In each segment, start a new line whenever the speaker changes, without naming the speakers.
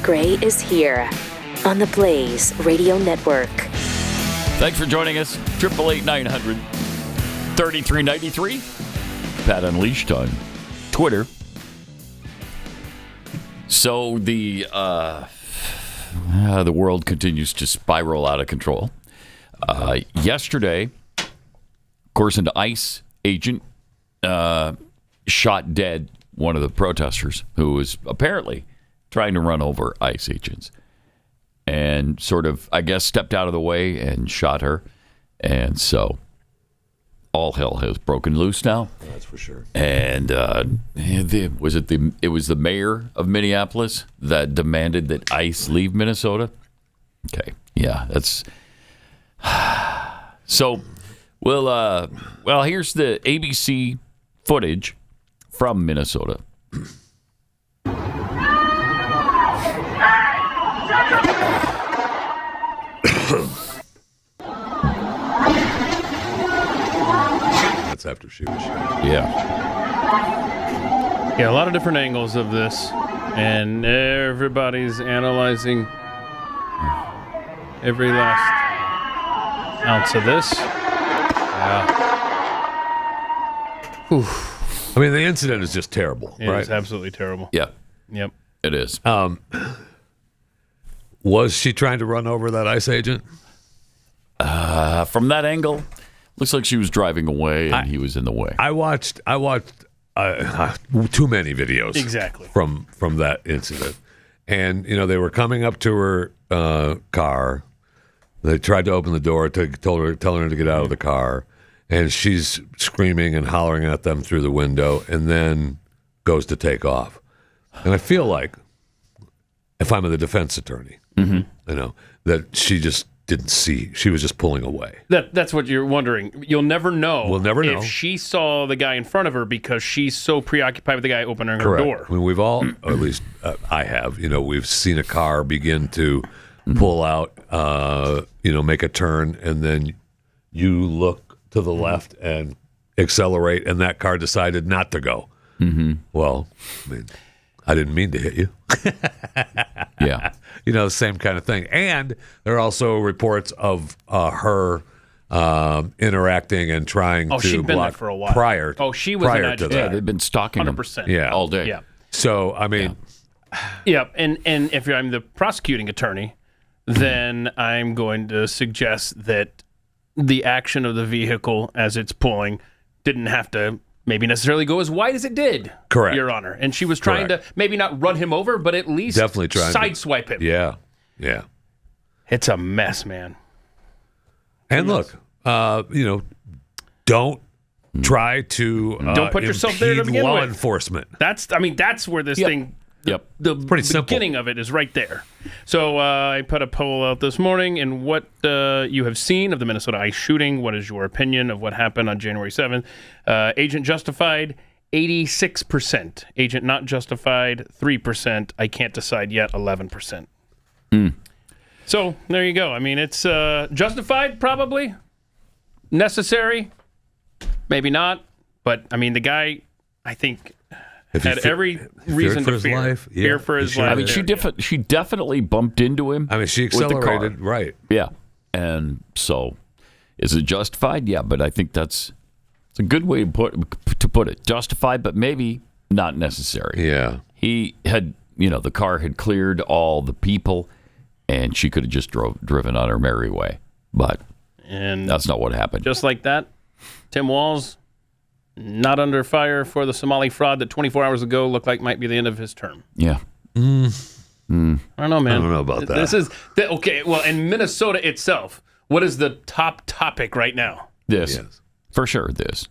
Gray is here on the Blaze Radio Network.
Thanks for joining us. 888-900-3393. Pat Unleashed on Twitter. So the world continues to spiral out of control. Yesterday, of course, an ICE agent shot dead one of the protesters who was apparently trying to run over ICE agents, and sort of, I guess, stepped out of the way and shot her. And so all hell has broken loose now.
That's for sure.
And it was the mayor of Minneapolis that demanded that ICE leave Minnesota. Okay, yeah, that's so. Well, here's the ABC footage from Minnesota.
That's after she was shot.
Yeah,
a lot of different angles of this, and everybody's analyzing every last ounce of this.
I mean, the incident is just terrible, right?
It's absolutely terrible.
yeah,
Yep.
it is.
Was she trying to run over that ICE agent?
From that angle, looks like she was driving away and he was in the way.
I watched too many videos
Exactly.
from that incident, and they were coming up to her car. They tried to open the door, telling her to get out of the car, and she's screaming and hollering at them through the window, and then goes to take off. And I feel like, if I'm the defense attorney, that she just didn't see. She was just pulling away.
That's what you're wondering. You'll never know.
We'll never know
if she saw the guy in front of her because she's so preoccupied with the guy opening her
Correct.
door.
I mean, we've all, or at least I have, we've seen a car begin to pull out, make a turn, and then you look to the left and accelerate, and that car decided not to go. Mm-hmm. Well, I mean, I didn't mean to hit you.
Yeah.
Same kind of thing. And there are also reports of her interacting and trying to
she'd been
block
there for a while.
prior.
She was an
prior to
agitator.
Yeah,
that.
they've been stalking him
100%.
all day.
Yeah.
So, I mean,
Yeah, and if I'm the prosecuting attorney, then I'm going to suggest that the action of the vehicle as it's pulling didn't have to maybe necessarily go as wide as it did.
Correct.
Your Honor. And she was trying to maybe not run him over, but at least
definitely trying
sideswipe him.
Yeah.
It's a mess, man.
And look, don't try to
Don't put yourself there to
impede
begin
law
with.
enforcement.
That's where this thing.
Yep.
The
Pretty simple.
beginning of it is right there. So I put a poll out this morning, and what you have seen of the Minnesota ICE shooting. What is your opinion of what happened on January 7th? Agent justified, 86%. Agent not justified, 3%. I can't decide yet, 11%. So there you go. I mean, it's justified, probably. Necessary, maybe not. But, I mean, the guy, I think, had every reason to fear. Fear for his life.
I mean, she definitely bumped into him.
I mean, she
with the car.
accelerated, right.
Yeah. And so, is it justified? Yeah, but I think it's a good way to put it. Justified, but maybe not necessary.
Yeah.
He had, the car had cleared all the people, and she could have just driven on her merry way. But that's not what happened.
Just like that, Tim Walz, not under fire for the Somali fraud that 24 hours ago looked like might be the end of his term.
Yeah.
I don't know, man.
I don't know about that.
This is okay. Well, in Minnesota itself, what is the top topic right now?
This.
Yes.
For sure, this.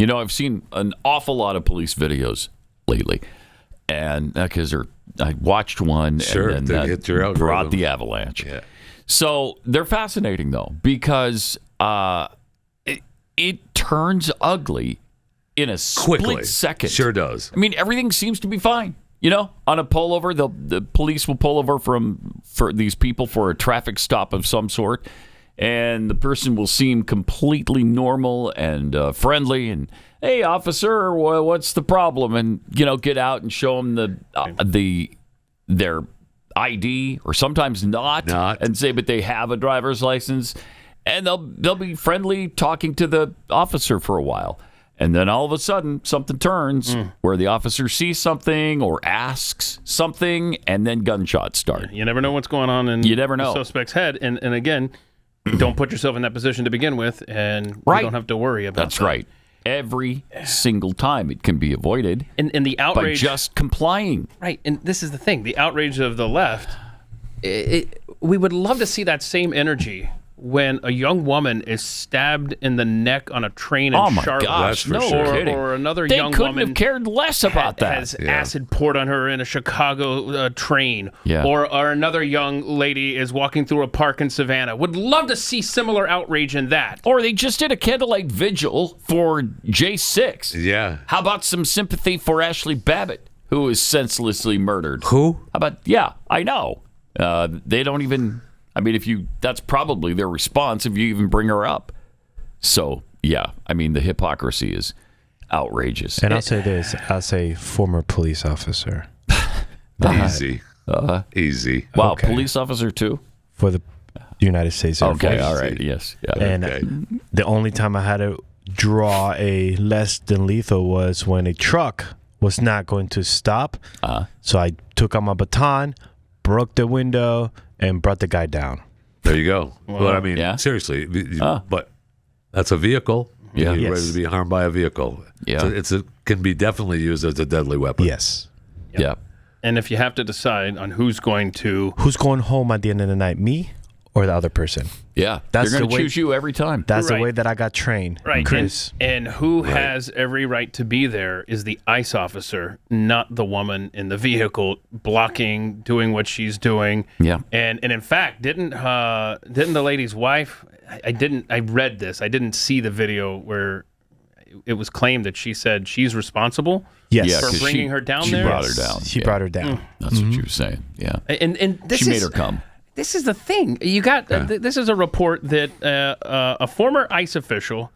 I've seen an awful lot of police videos lately. And because I watched one
Sure,
and
they
then
hit your
that
algorithm.
brought the avalanche.
Yeah.
So they're fascinating, though, because it turns ugly in a
Quickly.
split second.
Sure does.
I mean, everything seems to be fine. On a pullover, the police will pull over for these people for a traffic stop of some sort, and the person will seem completely normal and friendly, and hey, officer, what's the problem? And get out and show them the their ID or sometimes not, and say, but they have a driver's license, and they'll be friendly talking to the officer for a while. And then all of a sudden, something turns where the officer sees something or asks something, and then gunshots start.
You never know what's going on in the suspect's head. And again, don't put yourself in that position to begin with, and you don't have to worry about that.
That's right. Every single time it can be avoided
and the outrage,
by just complying.
Right. And this is the thing. The outrage of the left, we would love to see that same energy when a young woman is stabbed in the neck on a train in Charlotte.
Gosh, no kidding.
Or another
they
young
couldn't
woman
have cared less about that.
Has acid poured on her in a Chicago train.
Yeah.
Or another young lady is walking through a park in Savannah. Would love to see similar outrage in that.
Or they just did a candlelight vigil for J6.
Yeah.
How about some sympathy for Ashley Babbitt, who was senselessly murdered?
Who?
How about, I know. They don't even... I mean, that's probably their response if you even bring her up. So, the hypocrisy is outrageous.
And I'll say this, as a former police officer.
Easy. Easy.
Wow, police officer too?
For the United States Air Force.
Okay, all right, yes. Yeah.
And the only time I had to draw a less than lethal was when a truck was not going to stop. So I took out my baton, broke the window, and brought the guy down.
There you go. Well, I mean, seriously, but that's a vehicle. You're ready to be harmed by a vehicle.
Yeah.
So can be definitely used as a deadly weapon.
Yes.
Yep.
Yeah.
And if you have to decide on who's going
home at the end of the night, me or the other person?
Yeah.
That's
They're going to choose you every time.
That's the way that I got trained.
Right.
Chris.
And who has every right to be there is the ICE officer, not the woman in the vehicle blocking, doing what she's doing.
Yeah.
And in fact, didn't the lady's wife, I read this. I didn't see the video where it was claimed that she said she's responsible for bringing her down there.
She brought her down.
She brought her down.
That's what she was saying. Yeah.
And this
she made her come.
This is the thing. You got this is a report that a former ICE official.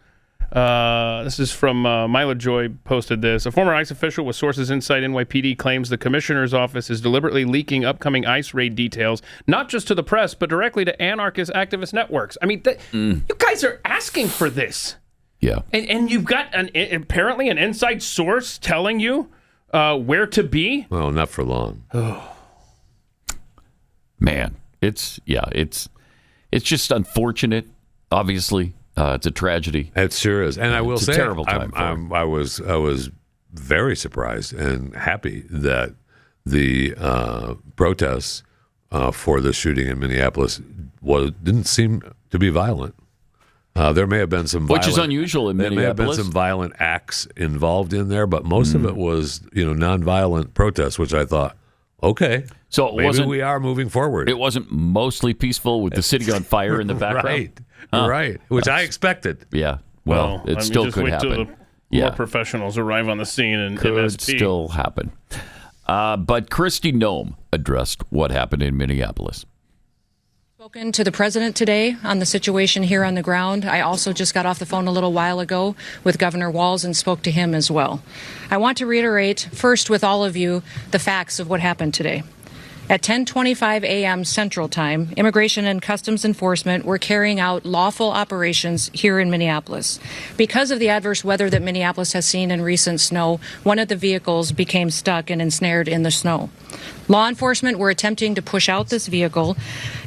This is from Mila Joy posted this. A former ICE official with sources inside NYPD claims the commissioner's office is deliberately leaking upcoming ICE raid details, not just to the press, but directly to anarchist activist networks. I mean, you guys are asking for this.
Yeah.
And you've got apparently an inside source telling you where to be.
Well, not for long.
Man. It's just unfortunate. Obviously, it's a tragedy.
It sure is, and I will say,
a terrible time.
I was very surprised and happy that the protests for the shooting in Minneapolis didn't seem to be violent. There may have been some
which is unusual in Minneapolis.
There may have been some violent acts involved in there, but most of it was nonviolent protests, which I thought, okay.
So
maybe we are moving forward.
It wasn't mostly peaceful with the city on fire in the background?
Right. Which I expected.
Yeah. Well, it still could happen.
More professionals arrive on the scene and
could
MSP.
Still happen. But Kristi Noem addressed what happened in Minneapolis.
Spoken to the president today on the situation here on the ground. I also just got off the phone a little while ago with Governor Walz and spoke to him as well. I want to reiterate first with all of you the facts of what happened today. At 10:25 a.m. Central Time, Immigration and Customs Enforcement were carrying out lawful operations here in Minneapolis. Because of the adverse weather that Minneapolis has seen in recent snow, one of the vehicles became stuck and ensnared in the snow. Law enforcement were attempting to push out this vehicle,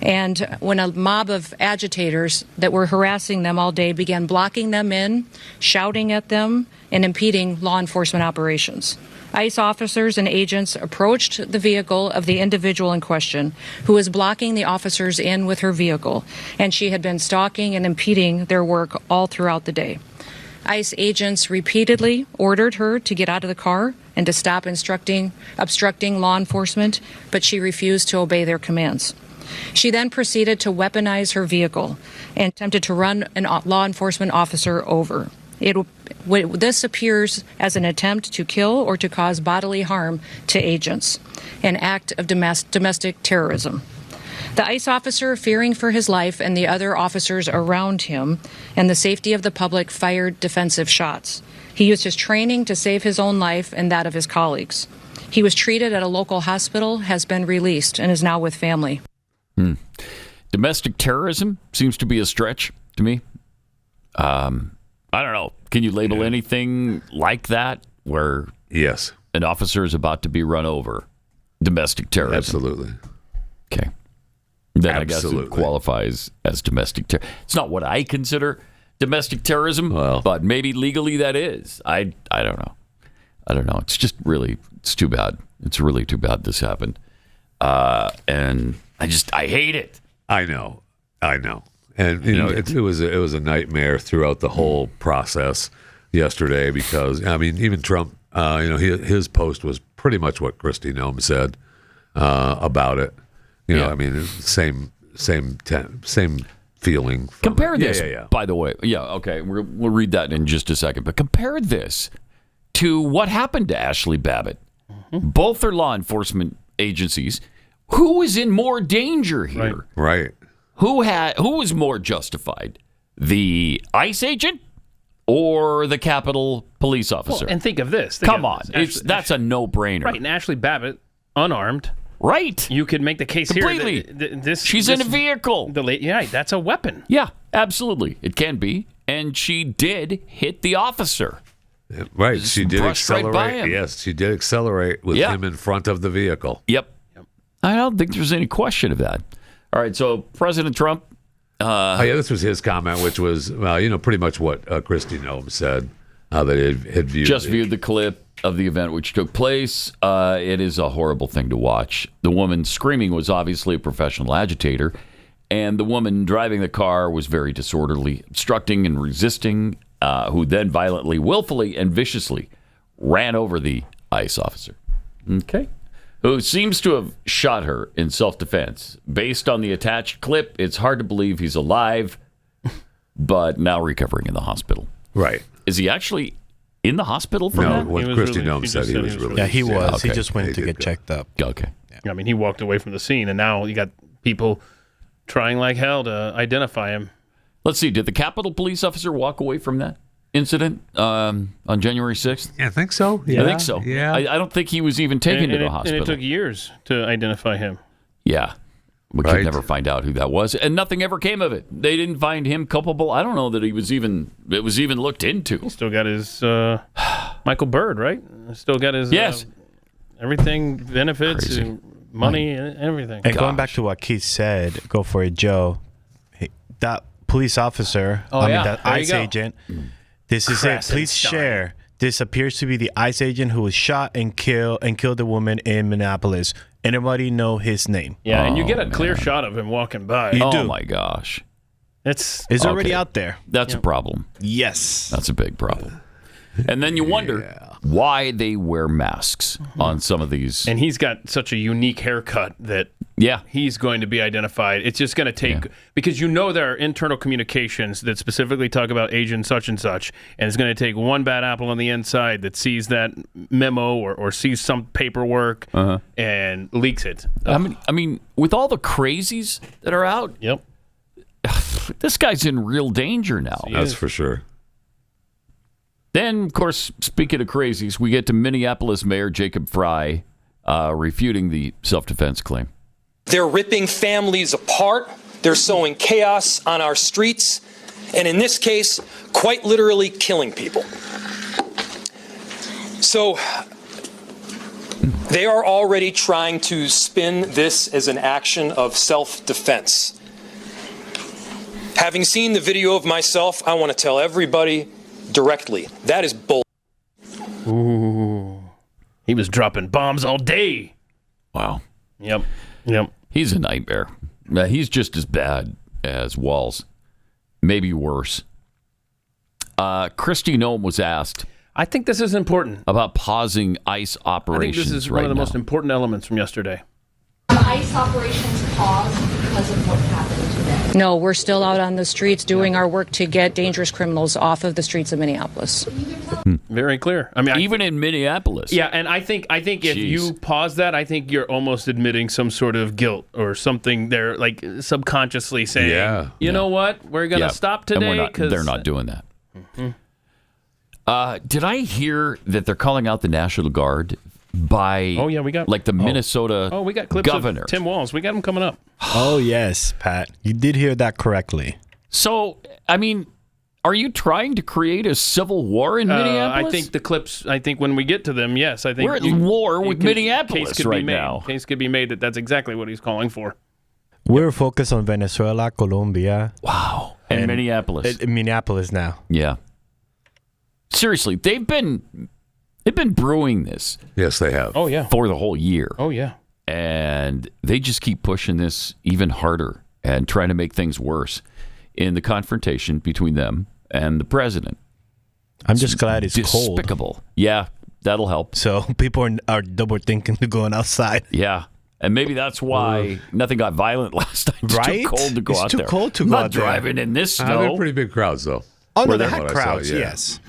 and when a mob of agitators that were harassing them all day began blocking them in, shouting at them, and impeding law enforcement operations. ICE officers and agents approached the vehicle of the individual in question, who was blocking the officers in with her vehicle, and she had been stalking and impeding their work all throughout the day. ICE agents repeatedly ordered her to get out of the car and to stop obstructing law enforcement, but she refused to obey their commands. She then proceeded to weaponize her vehicle and attempted to run a law enforcement officer over. This appears as an attempt to kill or to cause bodily harm to agents, an act of domestic terrorism. The ICE officer, fearing for his life and the other officers around him and the safety of the public, fired defensive shots. He used his training to save his own life and that of his colleagues. He was treated at a local hospital, has been released, and is now with family.
Domestic terrorism seems to be a stretch to me. I don't know. Can you label anything like that where
Yes.
an officer is about to be run over? Domestic terrorism.
Absolutely.
Okay. Then
Absolutely.
I guess it qualifies as domestic terrorism. It's not what I consider domestic terrorism, but maybe legally that is. I don't know. I don't know. It's just really, it's too bad. It's really too bad this happened. And I hate it.
I know. And it was a nightmare throughout the whole process yesterday because even Trump, his post was pretty much what Kristi Noem said about it. Same feeling.
Compare this, by the way. Yeah, okay. We'll read that in just a second. But compare this to what happened to Ashley Babbitt. Both are law enforcement agencies. Who is in more danger here?
Right.
Who was more justified? The ICE agent or the Capitol police officer?
Well, and think of this.
That's a no-brainer.
Right, and Ashley Babbitt, unarmed.
Right.
You could make the case
completely.
Here.
She's in a vehicle.
That's a weapon.
Yeah, absolutely. It can be. And she did hit the officer.
Right. She did accelerate.
Right by him.
Yes, she did accelerate with him in front of the vehicle.
Yep. I don't think there's any question of that. All right, so President Trump.
This was his comment, which was, pretty much what Kristi Noem said. That he had viewed
the clip of the event which took place. It is a horrible thing to watch. The woman screaming was obviously a professional agitator, and the woman driving the car was very disorderly, obstructing and resisting, who then violently, willfully, and viciously ran over the ICE officer. Okay. Who seems to have shot her in self-defense. Based on the attached clip, it's hard to believe he's alive, but now recovering in the hospispittal.
Right.
Is he actually in the hospital for that?
No, what Kristi Noem said, he was released.
Yeah, he was.
Okay.
He just went to get checked up.
Okay.
Yeah. He walked away from the scene, and now you got people trying like hell to identify him.
Let's see. Did the Capitol police officer walk away from that incident on January 6th?
Yeah, I think so. Yeah.
I think so.
Yeah.
I don't think he was even taken to the hospital.
And it took years to identify him.
Yeah. We could never find out who that was, and nothing ever came of it. They didn't find him culpable. I don't know that it was even looked into.
He still got his Michael Bird, right? Still got his everything, benefits, money, and everything.
And going back to what Keith said, go for it, Joe. That police officer, that ICE agent. This is it. Please share. This appears to be the ICE agent who was shot and killed the woman in Minneapolis. Anybody know his name?
Yeah, and you get a clear shot of him walking by.
You do.
Oh my gosh.
It's already out there.
That's a problem.
Yes.
That's a big problem. And then you wonder why they wear masks on some of these.
And he's got such a unique haircut that he's going to be identified. It's just going to take, because there are internal communications that specifically talk about agent such and such, and it's going to take one bad apple on the inside that sees that memo or sees some paperwork and leaks it.
I mean, with all the crazies that are out, this guy's in real danger now.
That's for sure.
Then, of course, speaking of crazies, we get to Minneapolis Mayor Jacob Frey refuting the self-defense claim.
They're ripping families apart. They're sowing chaos on our streets. And in this case, quite literally killing people. So they are already trying to spin this as an action of self-defense. Having seen the video of myself, I want to tell everybody directly, that is bull.
Ooh. He was dropping bombs all day.
Wow.
Yep.
He's a nightmare. He's just as bad as Walz. Maybe worse. Kristi Noem was asked.
I think this is important.
About pausing ICE operations.
I think this is one of the most important elements from yesterday.
ICE operations paused because of what happened today?
No, we're still out on the streets doing our work to get dangerous criminals off of the streets of Minneapolis.
Very clear. I mean,
even in Minneapolis.
Yeah, and I think if you pause that, I think you're almost admitting some sort of guilt or something. They're like subconsciously saying, you know what, we're going to stop today.
And they're not doing that. Did I hear that they're calling out the National Guard by
we got
like the Minnesota
we got clips
governor.
of Tim Walz. We got him coming up.
Oh, yes, Pat. You did hear that correctly.
So, I mean, are you trying to create a civil war in Minneapolis?
I think the clips, when we get to them, yes. I think
we're at war with Minneapolis right now.
Case could be made that that's exactly what he's calling for.
We're focused on Venezuela, Colombia.
Wow. And Minneapolis.
Minneapolis now.
Yeah. Seriously, they've been brewing this.
Yes, they have.
Oh, yeah.
For the whole year.
Oh, yeah.
And they just keep pushing this even harder and trying to make things worse in the confrontation between them and the president.
I'm just glad it's cold.
Despicable. Yeah, that'll help.
So people are double thinking to going outside.
Yeah. And maybe that's why nothing got violent last night. It's
right?
too cold to go out there.
It's too cold to go out there.
Not driving in this snow.
They're pretty big crowds, though.
Oh, no, they had crowds, yes.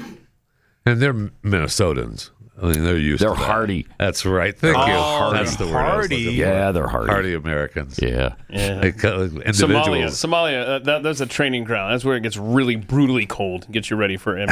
And they're Minnesotans. I mean, they're used to that.
They're hardy.
That's right. Thank you.
Hardy.
That's the word.
Hardy.
Yeah, they're hardy.
Hardy Americans.
Yeah.
Individuals.
Somalia, that's a training ground. That's where it gets really brutally cold. Gets you ready for it.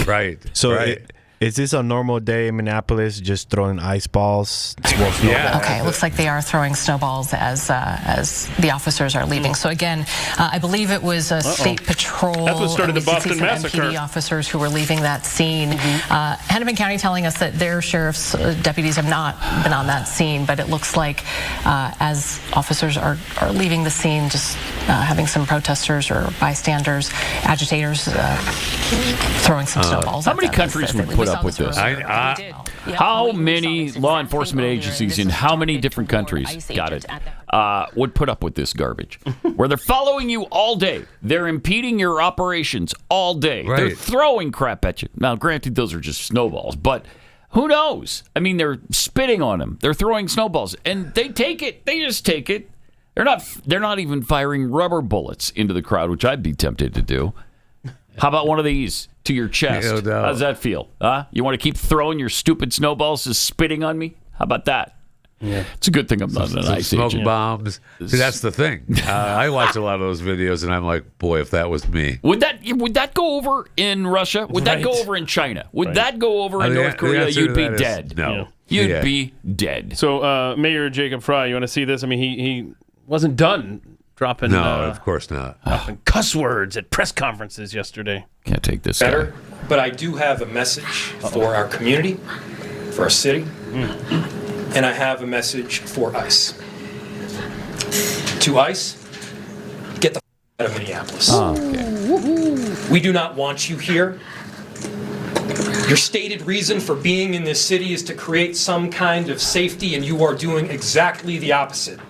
Right.
So
right.
Is this a normal day in Minneapolis, just throwing ice balls?
Okay, it looks like they are throwing snowballs as the officers are leaving. So again, I believe it was a state patrol.
That's what started the Boston massacre.
MPD officers who were leaving that scene. Hennepin County telling us that their sheriff's deputies have not been on that scene, but it looks like as officers are leaving the scene, just having some protesters or bystanders, agitators throwing some snowballs.
How many countries would put up with this? How many law enforcement agencies in how many different countries would put up with this garbage? Where they're following you all day. They're impeding your operations all day.
Right.
They're throwing crap at you. Now, granted, those are just snowballs, but who knows? I mean, they're spitting on them. They're throwing snowballs, and they take it. They just take it. They're not even firing rubber bullets into the crowd, which I'd be tempted to do. How about one of these to your chest?
No doubt.
How does that feel? You want to keep throwing your stupid snowballs just spitting on me? How about that? Yeah. It's a good thing I'm not an ice
smoke
agent.
bombs. See, that's the thing. I watch a lot of those videos, and I'm like, boy, if that was me.
Would that go over in Russia? Would that go over in China? Would that go over in North Korea? You'd be dead.
No.
Yeah. You'd be dead.
So Mayor Jacob Frey, you want to see this? I mean, he wasn't done dropping.
No, of course not.
Dropping cuss words at press conferences yesterday.
Can't take this
Better,
guy.
but I do have a message for our community, for our city, and I have a message for ICE. To ICE, get the out of Minneapolis. Okay. We do not want you here. Your stated reason for being in this city is to create some kind of safety, and you are doing exactly the opposite.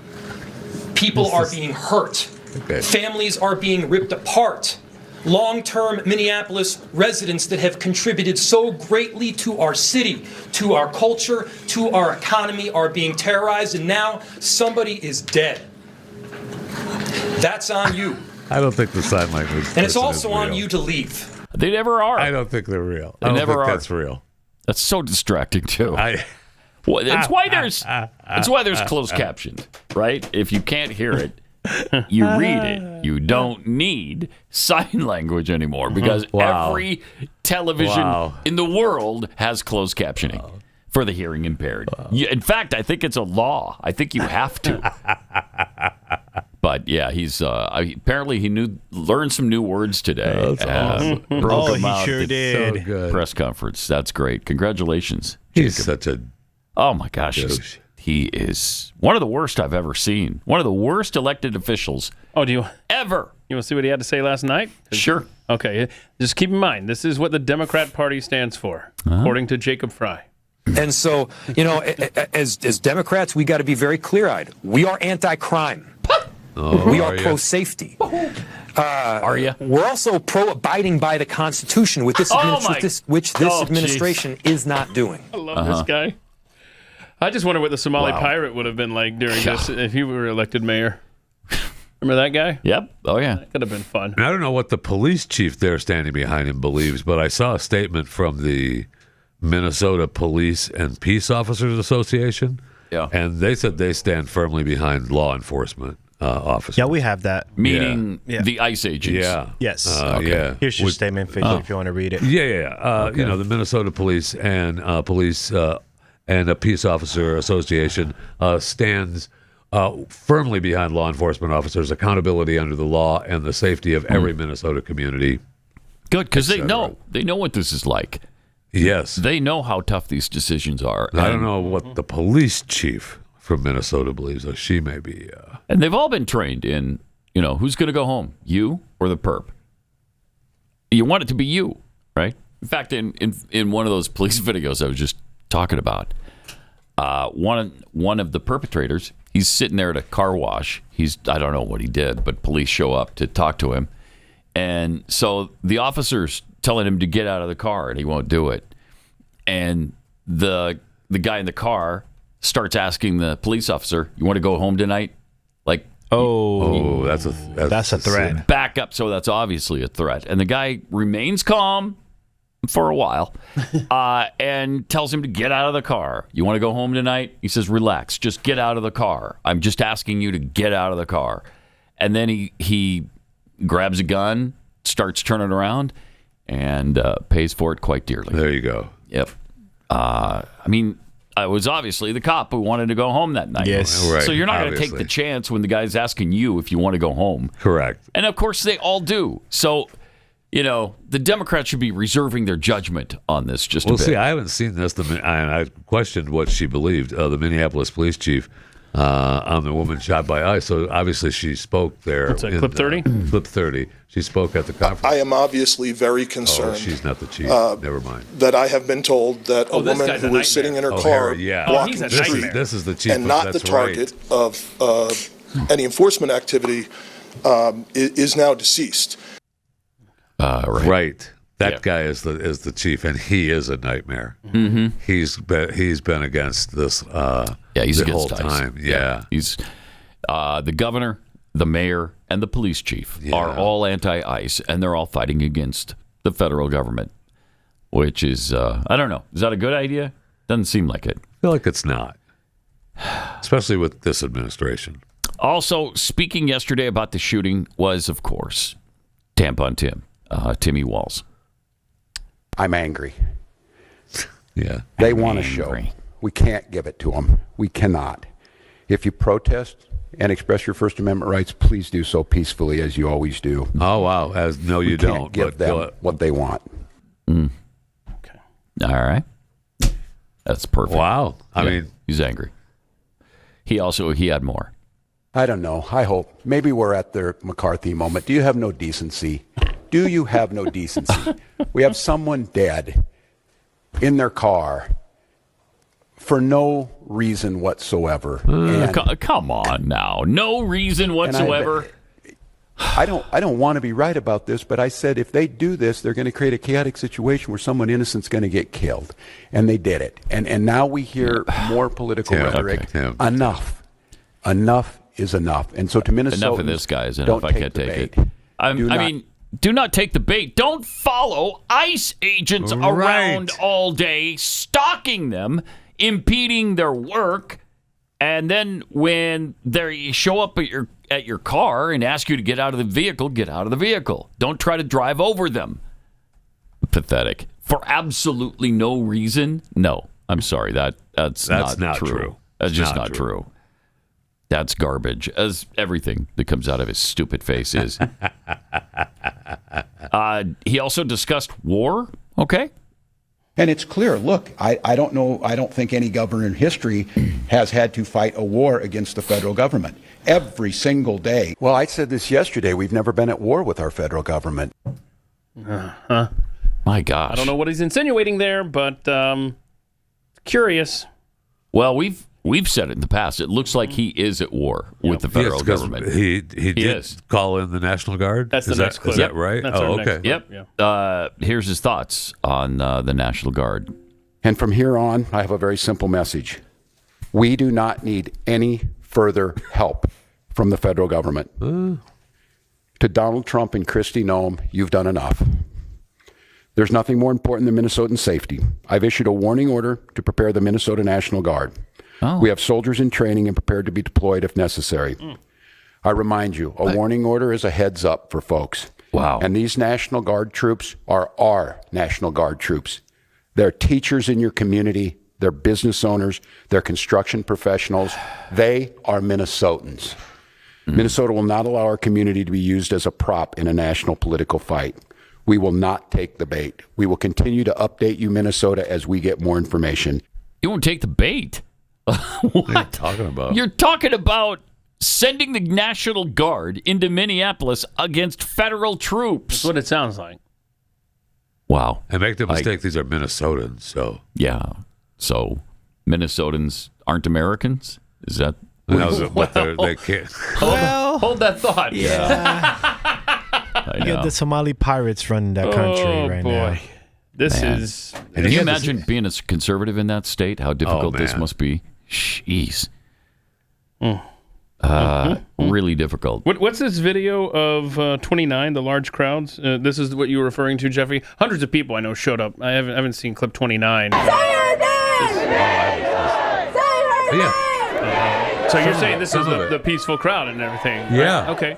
People are being hurt.
Okay.
Families are being ripped apart. Long-term Minneapolis residents that have contributed so greatly to our city, to our culture, to our economy are being terrorized, and now somebody is dead. That's on you.
I don't think the sign language.
And it's also on you to leave.
They never are.
I don't think they're real.
They never
think
are.
That's real.
That's so distracting too. It's why there's closed captions, right? If you can't hear it, you read it. You don't need sign language anymore because every television in the world has closed captioning for the hearing impaired. In fact, I think it's a law. I think you have to. But yeah, he's apparently learned some new words today.
That's awesome.
Broke them out
he sure
at
did.
So good.
press conference. That's great. Congratulations.
He's such a.
Oh my gosh, he is one of the worst I've ever seen. One of the worst elected officials.
Oh, do you
ever?
You want to see what he had to say last night?
Sure.
Okay, just keep in mind this is what the Democrat Party stands for, according to Jacob Frey.
And so, as Democrats, we got to be very clear-eyed. We are anti-crime. We are pro-safety.
Are you?
We're also pro-abiding by the Constitution, which this administration is not doing.
I love this guy. I just wonder what the Somali pirate would have been like during this if he were elected mayor. Remember that guy?
Yep. Oh, yeah.
That could have been fun.
And I don't know what the police chief there standing behind him believes, but I saw a statement from the Minnesota Police and Peace Officers Association.
Yeah.
And they said they stand firmly behind law enforcement officers.
Yeah, we have that.
Meaning the ICE agents.
Yeah.
Yes.
Yeah.
Here's your statement, if you want to read it.
Yeah. The Minnesota Police and and a Peace Officer Association stands firmly behind law enforcement officers, accountability under the law, and the safety of every Minnesota community.
Good, because they know what this is like.
Yes.
They know how tough these decisions are.
I don't know what the police chief from Minnesota believes, though. She may be.
And they've all been trained in, who's going to go home, you or the perp? You want it to be you, right? In fact, in one of those police videos I was just talking about, one of the perpetrators, he's sitting there at a car wash. I don't know what he did, but police show up to talk to him. And so the officer's telling him to get out of the car, and he won't do it. And the guy in the car starts asking the police officer, "You want to go home tonight?" Like,
that's a
threat.
Back up. So that's obviously a threat. And the guy remains calm for a while and tells him to get out of the car. "You want to go home tonight?" He says, "Relax. Just get out of the car. I'm just asking you to get out of the car." And then he grabs a gun, starts turning around, and pays for it quite dearly.
There you go.
Yep. I was obviously the cop who wanted to go home that night.
Yes.
Right,
so you're not going to take
obviously.
the chance when the guy's asking you if you want to go home.
Correct.
And of course they all do. So, the Democrats should be reserving their judgment on this just a bit.
Well, see, I haven't seen this. I questioned what she believed. The Minneapolis police chief on the woman shot by ICE. So obviously she spoke there.
What's that, clip 30?
Clip 30. She spoke at the conference.
I am obviously very concerned.
Oh, she's not the chief. Never mind.
That I have been told that a
this
woman
guy's a
who was sitting in her car
Harry, yeah.
walking
he's a
the street
nightmare.
This is the chief.
and not the
that's
target
right.
of any enforcement activity is now deceased.
Right. That
Yeah.
guy is the chief, and he is a nightmare.
Mm-hmm.
He's been against this.
He's
the
against
whole
ICE.
time. Yeah.
He's the governor, the mayor, and the police chief are all anti-ICE, and they're all fighting against the federal government, which is, I don't know. Is that a good idea? Doesn't seem like it.
I feel like it's not, especially with this administration.
Also, speaking yesterday about the shooting was, of course, Tampon Tim, Timmy Walz.
I'm angry.
Yeah.
They want a show. We can't give it to them. We cannot. If you protest and express your First Amendment rights, please do so peacefully, as you always do.
Oh, wow. No, you
we
don't.
can't give them what they want.
Okay. All right. That's perfect.
Wow. I mean,
he's angry. He had more.
I don't know. I hope. Maybe we're at their McCarthy moment. Do you have no decency? Do you have no decency? We have someone dead in their car for no reason whatsoever.
Come on now. No reason whatsoever.
I don't want to be right about this, but I said if they do this, they're going to create a chaotic situation where someone innocent's going to get killed. And they did it. And now we hear more political rhetoric.
Okay.
Enough. Enough is enough. And so to Minnesota,
enough of this, guys. Enough. I can't take it. I mean, do not take the bait. Don't follow ICE agents around all day, stalking them, impeding their work, and then when they show up at your car and ask you to get out of the vehicle, get out of the vehicle. Don't try to drive over them. Pathetic. For absolutely no reason? No. I'm sorry. That's not true. That's just not true. That's garbage, as everything that comes out of his stupid face is. He also discussed war, okay?
And it's clear, look, I don't know, I don't think any governor in history has had to fight a war against the federal government every single day. Well, I said this yesterday, we've never been at war with our federal government.
My gosh.
I don't know what he's insinuating there, but curious.
Well, we've said it in the past. It looks like he is at war with the federal government.
He did call in the National Guard.
That's the next clip.
Is that right?
That's our next clip.
Yep. Here's his thoughts on the National Guard.
And from here on, I have a very simple message. We do not need any further help from the federal government. To Donald Trump and Kristi Noem, you've done enough. There's nothing more important than Minnesotan safety. I've issued a warning order to prepare the Minnesota National Guard.
Oh.
We have soldiers in training and prepared to be deployed if necessary. I remind you, a warning order is a heads up for folks.
Wow.
And these National Guard troops are our National Guard troops. They're teachers in your community. They're business owners. They're construction professionals. They are Minnesotans. Minnesota will not allow our community to be used as a prop in a national political fight. We will not take the bait. We will continue to update you, Minnesota, as we get more information.
You won't take the bait?
What are you talking about?
You're talking about sending the National Guard into Minneapolis against federal troops.
That's what it sounds like.
Wow.
And make the mistake, these are Minnesotans, so.
Yeah. So Minnesotans aren't Americans? Is that...
but they can't.
Hold that thought.
I
You
know.
got the Somali pirates running that country right now.
This
Man.
is...
Can you imagine being a conservative in that state? How difficult this
man.
must be? Jeez. Really difficult.
What's this video of 29, the large crowds? This is what you were referring to, Jeffrey? Hundreds of people I know showed up. I haven't seen clip 29. So you're saying this is the peaceful crowd and everything? Right?
Yeah.
Okay.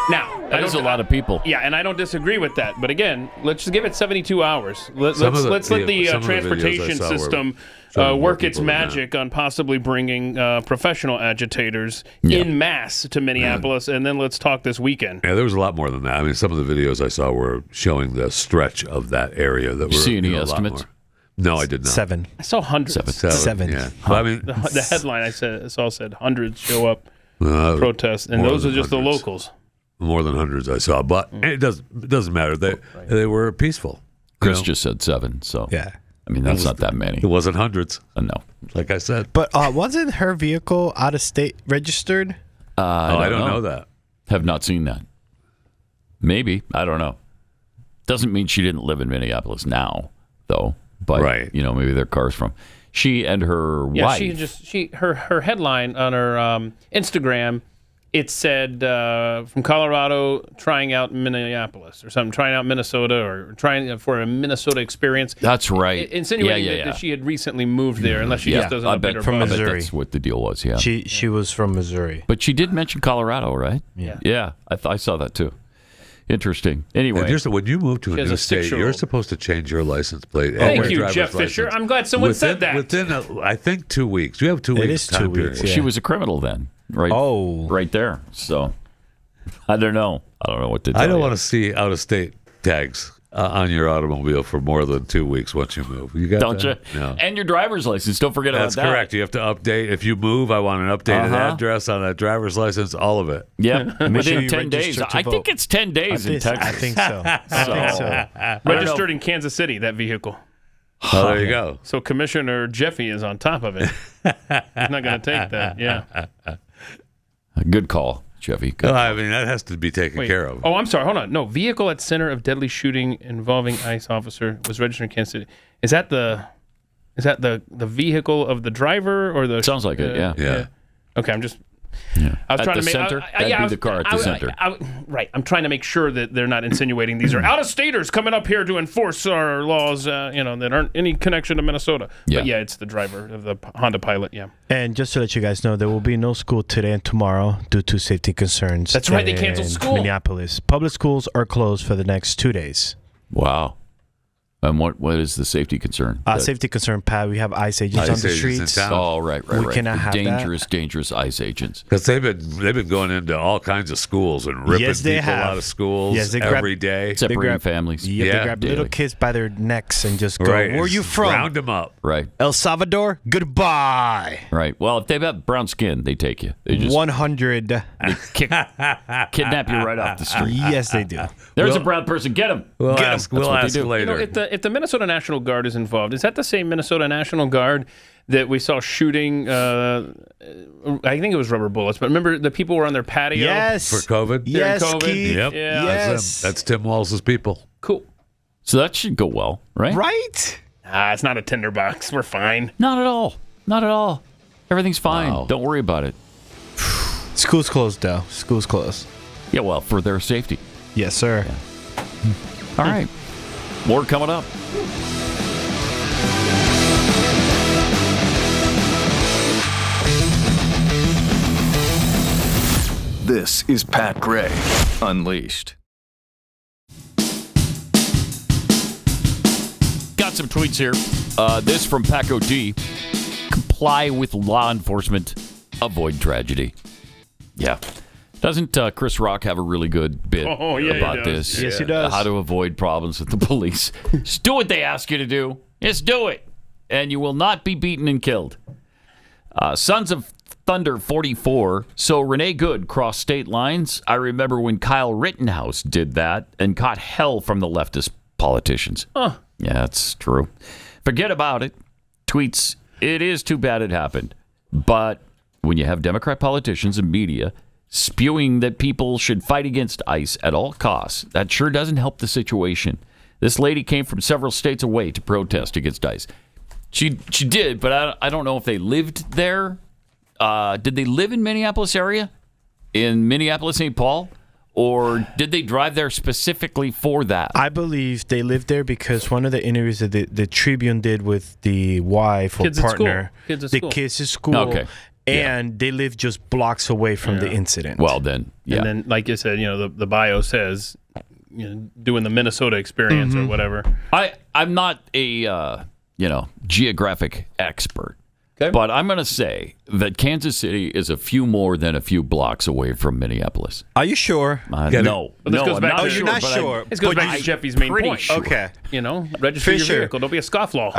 Now,
That is a lot of people.
Yeah, and I don't disagree with that. But again, let's just give it 72 hours. Let's
Some of the-
let the
some of the videos I
transportation
saw were
system
showing more
work its
people than
magic on possibly bringing professional agitators
Yeah.
in mass to Minneapolis, and then let's talk this weekend.
Yeah, there was a lot more than that. I mean, some of the videos I saw were showing the stretch of that area. That were,
See any
a lot
estimates?
more. No, I did not.
7.
I saw hundreds.
Seven.
Yeah. Well, I mean,
The headline I saw said hundreds show up
uh,
protest, and
more
those are
than
just the
hundreds.
locals.
More than hundreds I saw, but it doesn't matter. They were peaceful.
Chris just said 7, so
Yeah.
I mean that's not that many.
It wasn't hundreds,
No.
like I said.
But wasn't her vehicle out of state registered?
I don't know that.
Have not seen that. Maybe, I don't know. Doesn't mean she didn't live in Minneapolis now, though. But
Right.
maybe their car's from. She and her
Yeah,
wife.
her headline on her Instagram, it said from Colorado trying out Minneapolis or something, trying out Minnesota or trying for a Minnesota experience.
That's right.
Insinuating that she had recently moved there, unless she just doesn't
I
update
bet
her
from
I
bio.
bet
Missouri.
that's what the deal was. Yeah.
She was from Missouri.
But she did mention Colorado, right?
Yeah.
Yeah, I saw that too. Interesting. Anyway,
And when you move to a
has
new
a
state,
6-year-old.
you're supposed to change your license plate. and
Thank
your
you,
driver's
Jeff Fisher.
license
I'm glad someone said that.
Within, I think, 2 weeks. You have 2 weeks.
is 2
time
weeks,
period.
yeah.
she was a criminal then, right?
Oh.
right there. So I don't know. I don't know what to tell
I don't
you.
want to see out-of-state tags on your automobile for more than 2 weeks once you move. You got
Don't
that?
you?
No.
And your driver's license. Don't forget
That's
about that.
correct. You have to update. If you move, I want an updated address on that driver's license, all of it.
Yeah,
sure
within
you
10 days.
register to
I think
vote.
it's 10 days in Texas.
I think so. I think so.
Registered in Kansas City, that vehicle.
Oh, there you go.
So Commissioner Jeffy is on top of it. He's not going to take that. Yeah.
Good call, Jeffy. Good.
Well, I mean, that has to be taken
Wait.
care of.
Oh, I'm sorry. Hold on. No, vehicle at center of deadly shooting involving ICE officer was registered in Kansas City. Is that the vehicle of the driver or the?
Sounds like it, yeah.
Yeah.
Okay, I'm just.
Yeah.
I was
At
trying
the
to make
center? That'd be the car at the center.
Right. I'm trying to make sure that they're not insinuating these are out-of-staters coming up here to enforce our laws. That aren't any connection to Minnesota.
Yeah.
But yeah, it's the driver of the Honda Pilot. Yeah.
And just to let you guys know, there will be no school today and tomorrow due to safety concerns.
That's right, they
in
canceled school.
Minneapolis. Public schools are closed for the next 2 days.
Wow. And what is the safety concern?
Safety concern, Pat. We have ICE agents
ICE
on the
agents in
streets.
town.
Oh, right.
We cannot
The
have that.
dangerous ICE agents.
Because they've been going into all kinds of schools and ripping
Yes, they
people
have.
out of schools
Yes, they
every day.
Separating families.
Yep,
Yeah,
they grab little
daily.
kids by their necks and just go,
Right.
where are you from?
Round them up.
Right.
El Salvador? Goodbye.
Right. Well, if they've got brown skin, they take you. They just
100.
kidnap you right off the street.
Yes, they do.
There's a brown person. Get him.
We'll
Get him.
ask, we'll
what they
ask
do.
later.
If the Minnesota National Guard is involved, is that the same Minnesota National Guard that we saw shooting? I think it was rubber bullets, but remember the people were on their patio.
Yes.
For COVID?
Yes,
COVID?
Keith.
Yep.
Yeah.
Yes.
That's Tim Walz's people.
Cool.
So that should go well, right?
Right?
It's not a tinderbox. We're fine.
Not at all. Not at all. Everything's fine.
Wow.
Don't worry about it.
School's closed, though. School's closed.
Yeah, well, for their safety.
Yes, sir.
All right. More coming up.
This is Pat Gray Unleashed.
got some tweets here. This from Paco D. Comply with law enforcement. Avoid tragedy. Yeah. Doesn't Chris Rock have a really good bit about this?
Yes, he does.
How to avoid problems with the police. Just do what they ask you to do. Just do it. And you will not be beaten and killed. Sons of Thunder 44. So Renee Good crossed state lines. I remember when Kyle Rittenhouse did that and caught hell from the leftist politicians.
Huh.
Yeah, that's true. Forget about it. Tweets, it is too bad it happened. But when you have Democrat politicians and media spewing that people should fight against ICE at all costs, that sure doesn't help the situation. This lady came from several states away to protest against ICE. She did, but I don't know if they lived there. Did they live in Minneapolis area? In Minneapolis, St. Paul? Or did they drive there specifically for that?
I believe they lived there because one of the interviews that the Tribune did with the wife or
Kids
partner,
at school.
the kids at school,
Okay.
and they lived just blocks away from the incident.
Well, then, yeah.
And then, like you said, the bio says, doing the Minnesota experience or whatever.
I'm not a geographic expert. Okay. But I'm going to say that Kansas City is a few more than a few blocks away from Minneapolis.
Are you sure?
No.
But this goes
I'm
back
not
to
sure.
You're not
but
sure.
This goes
But
back to Jeffy's main
pretty
point.
sure.
Okay.
Register your
Fisher.
vehicle. Don't be a scofflaw.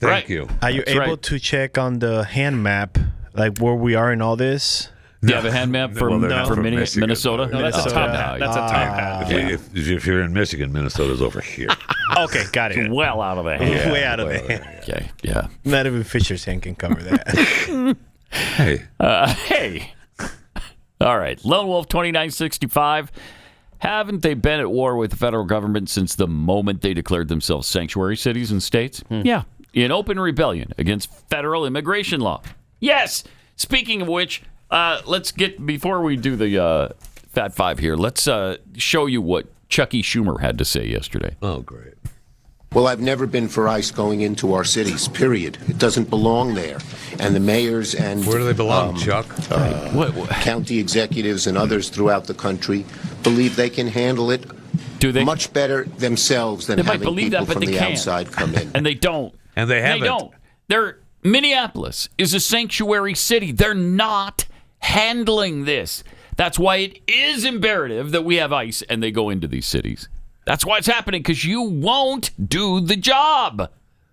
Thank you.
Are you
That's
able
right.
to check on the hand map, like where we are in all this?
Do you have a hand map from,
Well, they're not from Michigan.
Minnesota?
No, that's a top hat. That's a top hat.
If you're in Michigan, Minnesota's over here.
Okay, got it.
Well out of the hand.
Yeah,
Way out of
well,
there.
Okay, yeah.
Not even Fisher's hand can cover that.
Hey.
Hey. All right. Lone Wolf 2965. Haven't they been at war with the federal government since the moment they declared themselves sanctuary cities and states? Yeah. In open rebellion against federal immigration law. Yes. Speaking of which, let's get, before we do the Fat Five here, let's show you what Chucky Schumer had to say yesterday.
Oh, great.
Well, I've never been for ICE going into our cities, period. It doesn't belong there. And the mayors and...
Where do they belong, Chuck?
What?
County executives and others throughout the country believe they can handle it much better themselves than
They might
having
believe
people
that, but
from
they
the
can't.
outside come in.
And they don't.
And they haven't.
They don't. Minneapolis is a sanctuary city. They're not handling this. That's why it is imperative that we have ICE and they go into these cities. That's why it's happening, because you won't do the job.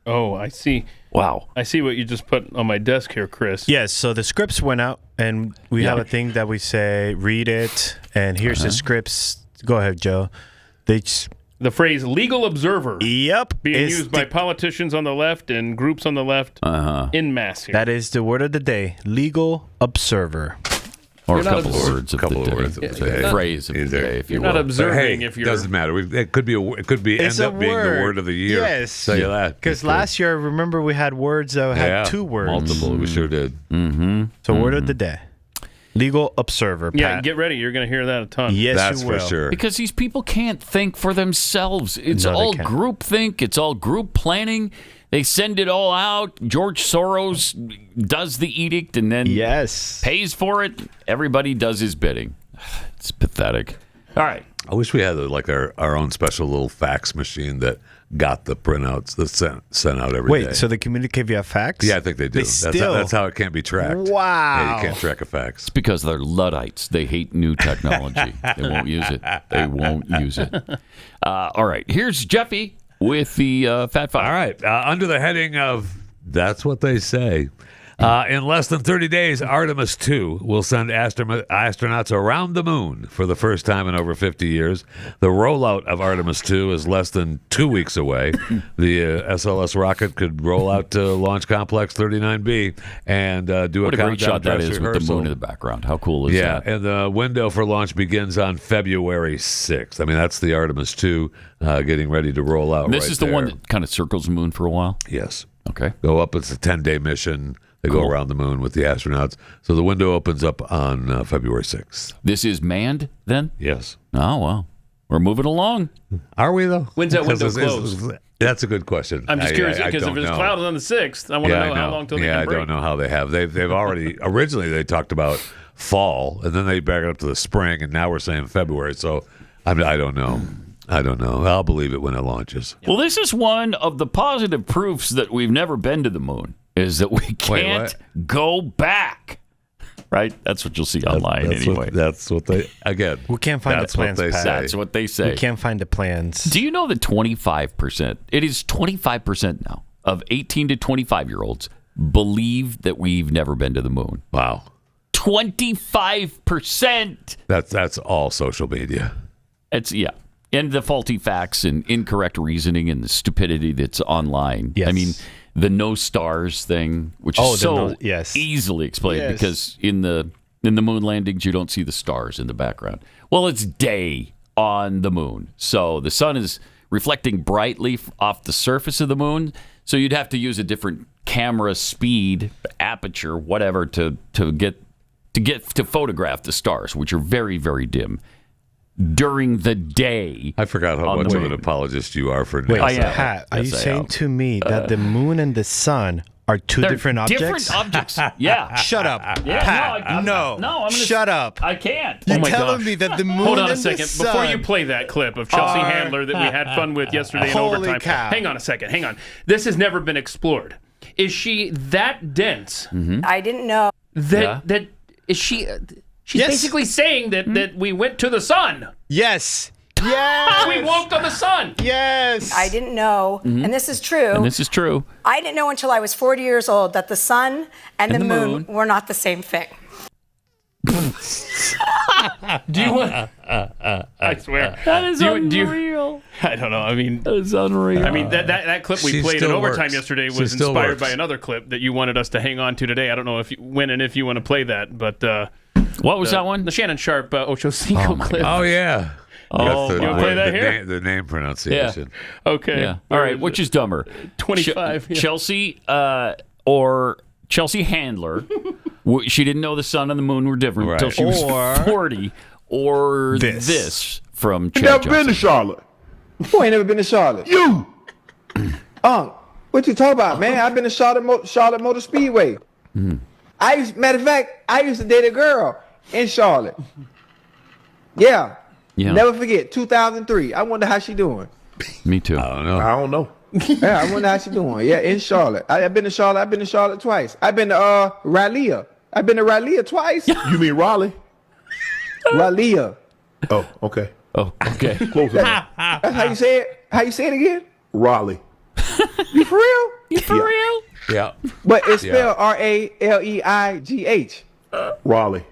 Oh, I see.
Wow.
I see what you just put on my desk here, Chris.
Yes, so the scripts went out, and we have a thing that we say, read it, and here's the scripts. Go ahead, Joe.
The phrase legal observer
Yep.
being used by politicians on the left and groups on the left in mass here.
That is the word of the day, legal observer.
Or
You're
a
not
couple of words of the day. Phrase of the day, if you
You're
will.
not observing
Hey,
if you're...
doesn't matter. It could be
It's
end
a
up being the word of the year.
Yes.
Tell you that.
Because last year, remember, we had words that had two words.
Multiple. We sure did.
Mm-hmm.
So word of the day. Legal observer, Pat.
Yeah, get ready. You're going to hear that a ton.
Yes,
That's
you will.
for sure.
Because these people can't think for themselves. It's
No, they
all
can't.
group think. It's all group planning. They send it all out. George Soros does the edict and then pays for it. Everybody does his bidding. It's pathetic. All right.
I wish we had like our own special little fax machine that got the printouts that sent out every day.
Wait, so they communicate via fax?
Yeah, I think they do. That's how it can't be tracked.
Wow.
Yeah, you can't track a fax.
It's because they're Luddites. They hate new technology. They won't use it. They won't use it. All right. Here's Jeffy with the Fat Five.
All right. Under the heading of That's What They Say. In less than 30 days, Artemis 2 will send astronauts around the moon for the first time in over 50 years. The rollout of Artemis 2 is less than 2 weeks away. The SLS rocket could roll out to Launch Complex 39B and do
What a great shot that
dress
is with the
rehearsal.
moon in the background. How cool is
Yeah,
that?
and the window for launch begins on February 6th. I mean, that's the Artemis 2 getting ready to roll out.
This
right
is the one
there.
that kind of circles the moon for a while?
Yes.
Okay.
Go up. It's a 10-day mission. They go around the moon with the astronauts. So the window opens up on February 6th.
This is manned then?
Yes.
Oh, wow. We're moving along.
Are we, though?
When's that window
Because
close?
That's a good question.
I'm just curious because if
don't
it's
know.
clouded on the 6th, I want to know how long till they can
I
break.
don't know how they have. They've already originally they talked about fall, and then they back it up to the spring, and now we're saying February. So I don't know. I don't know. I'll believe it when it launches.
Well, this is one of the positive proofs that we've never been to the moon, is that we can't go back. Right? That's what you'll see online anyway.
That's what they, again.
We can't find the plans, Pat.
That's what they say.
We can't find the plans.
Do you know that 25%, it is 25% now, of 18 to 25-year-olds believe that we've never been to the moon?
Wow.
25%.
That's all social media.
It's, yeah. And the faulty facts and incorrect reasoning and the stupidity that's online.
Yes.
I mean, the no stars thing, which is easily explained because in the moon landings you don't see the stars in the background. Well, it's day on the moon, so the sun is reflecting brightly off the surface of the moon. So you'd have to use a different camera speed, aperture, whatever, to photograph the stars, which are very, very dim during the day.
I forgot how much of an apologist you are for NASA.
Wait, Pat, are you saying to me that the moon and the sun are two different objects?
Different objects. Yeah.
Shut up.
Yeah,
Pat.
No, I'm gonna
shut up.
I can't.
You're telling me that the moon
Hold on a
and
second.
the sun
Before you play that clip of Chelsea Handler that we had fun with yesterday in
Holy
overtime.
cow.
Hang on a second. Hang on. This has never been explored. Is she that dense?
I didn't know.
That is she... She's basically saying that we went to the sun.
Yes. Yes.
We walked on the sun.
Yes.
I didn't know, and this is true.
And this is true.
I didn't know until I was 40 years old that the sun and the moon were not the same thing.
Do you want... I swear.
That is unreal.
I don't know. I mean...
That is unreal.
I mean, that clip we played in overtime yesterday was inspired by another clip that you wanted us to hang on to today. I don't know if you want to play that, but...
what was that one?
The Shannon Sharp Ochocinco clip.
Oh, yeah.
Oh, you want to play that here?
The name pronunciation.
Yeah. Okay.
Yeah. All right. Which is dumber?
25.
Chelsea or Chelsea Handler. She didn't know the sun and the moon were different until she was 40. Or this from Chad
Never been to Charlotte. Who ain't never been to Charlotte? You. What you talking about, man? I've been to Charlotte Motor Speedway. Matter of fact, I used to date a girl in Charlotte. Yeah. Never forget, 2003. I wonder how she doing.
Me too.
I don't know.
Yeah, I wonder how she doing. Yeah, in Charlotte. I've been to Charlotte. I've been to Charlotte twice. I've been to Raleigh. I've been to Raleigh twice.
You mean Raleigh?
Raleigh.
Oh, okay.
Oh, okay.
Close enough.
That's how you say it? How you say it again?
Raleigh.
You for real?
You for real?
Yeah.
But it's spelled Raleigh.
Raleigh.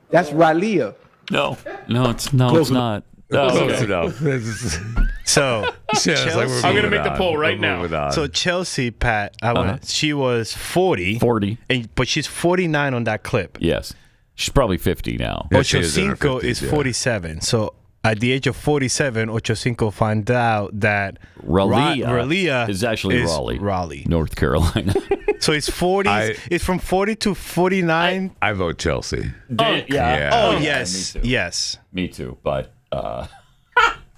That's Raleigh.
No, it's not.
Close enough.
So,
I'm going to make the poll right now.
So Chelsea, Pat, she was 40. But she's 49 on that clip.
Yes. She's probably 50 now.
Ochocinco is 47. So at the age of 47, Ochocinco found out that
Raleigh is actually Raleigh, North Carolina.
So it's 40. It's from 40 to 49.
I vote Chelsea.
Yes.
Me too. But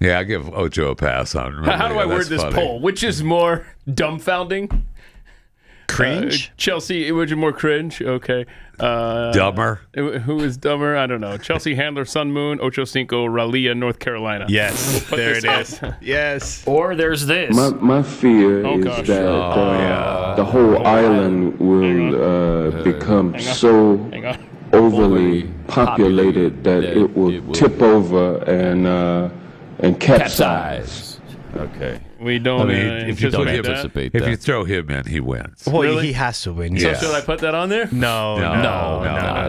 yeah, I give Ocho a pass on.
How do I word this poll? Which is more dumbfounding?
Cringe?
Chelsea, which is more cringe? Okay.
Dumber?
Who is dumber? I don't know. Chelsea Handler, Sun Moon, Ochocinco, Raleigh, North Carolina.
Yes. There it is. Yes.
Or there's this.
My fear is that the whole island will become so overly populated that it will tip over and capsize.
Okay.
We don't
if you
anticipate that.
If you throw him in, he wins.
Well,
Really?
he has to win.
So
Yes.
should I put that on there?
No.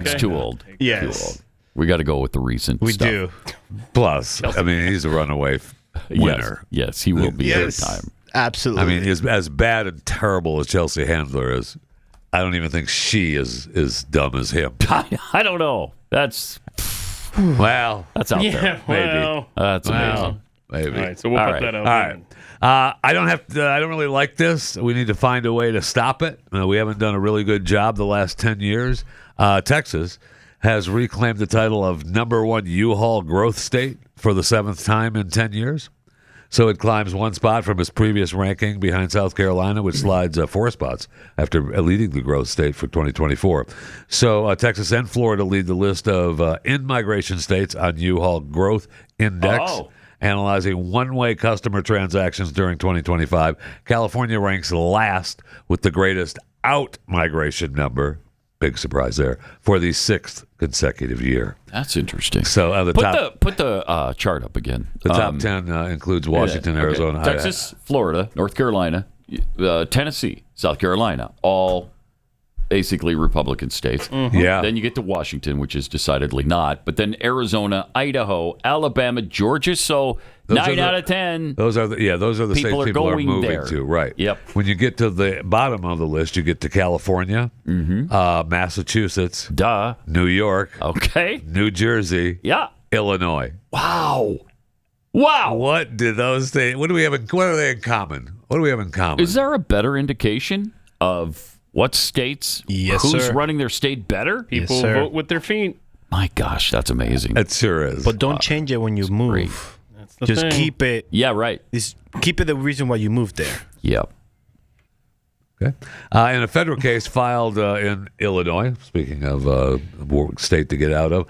It's
Okay.
too old.
Yes.
Too old. We got to go with the recent
We
stuff.
do.
Plus, I mean, he's a runaway winner.
Yes, he will be every time.
Absolutely.
I mean, as bad and terrible as Chelsea Handler is, I don't even think she is dumb as him.
I don't know. That's
that's
out
Yeah,
there.
well.
That's amazing.
Maybe.
All right, so we'll put that out.
All right. I don't really like this. We need to find a way to stop it. We haven't done a really good job the last 10 years. Texas has reclaimed the title of #1 U-Haul growth state for the 7th time in 10 years. So it climbs one spot from its previous ranking behind South Carolina, which slides 4 spots after leading the growth state for 2024. So Texas and Florida lead the list of in-migration states on U-Haul growth index. analyzing one-way customer transactions during 2025. California ranks last with the greatest out-migration number. Big surprise there for the 6th consecutive year.
That's interesting.
So
put the chart up again.
The top 10 includes Washington, Arizona,
Texas, Florida, North Carolina, Tennessee, South Carolina, all basically Republican states.
Mm-hmm. Yeah.
Then you get to Washington, which is decidedly not. But then Arizona, Idaho, Alabama, Georgia. So
Those
9 out of 10.
Those are the states people are moving
there.
to. Right.
Yep.
When you get to the bottom of the list, you get to California, Massachusetts, New York, New Jersey, Illinois.
Wow.
What do those states? What do we have? What are they in common? What do we have in common?
Is there a better indication of what states? Who's running their state better?
People vote with their feet.
My gosh, that's amazing.
It sure is.
But don't change it when you move.
That's the
Just
thing.
keep it.
Yeah, right.
Keep it the reason why you moved there.
Yep.
Okay. In a federal case filed in Illinois, speaking of state to get out of,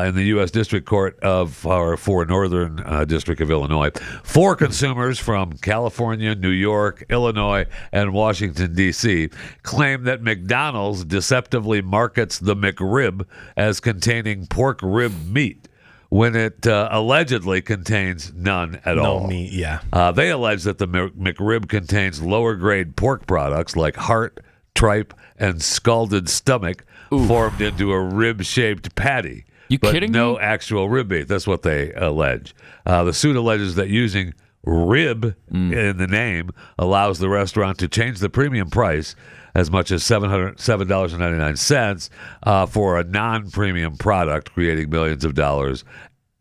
in the U.S. District Court for Northern District of Illinois, 4 consumers from California, New York, Illinois, and Washington, D.C. claim that McDonald's deceptively markets the McRib as containing pork rib meat, when it allegedly contains none at all.
No meat, yeah.
They allege that the McRib contains lower-grade pork products like heart, tripe, and scalded stomach formed into a rib-shaped patty.
You kidding
no
me?
actual rib meat. That's what they allege. The suit alleges that using rib in the name allows the restaurant to change the premium price as much as $7.99 for a non-premium product, creating millions of dollars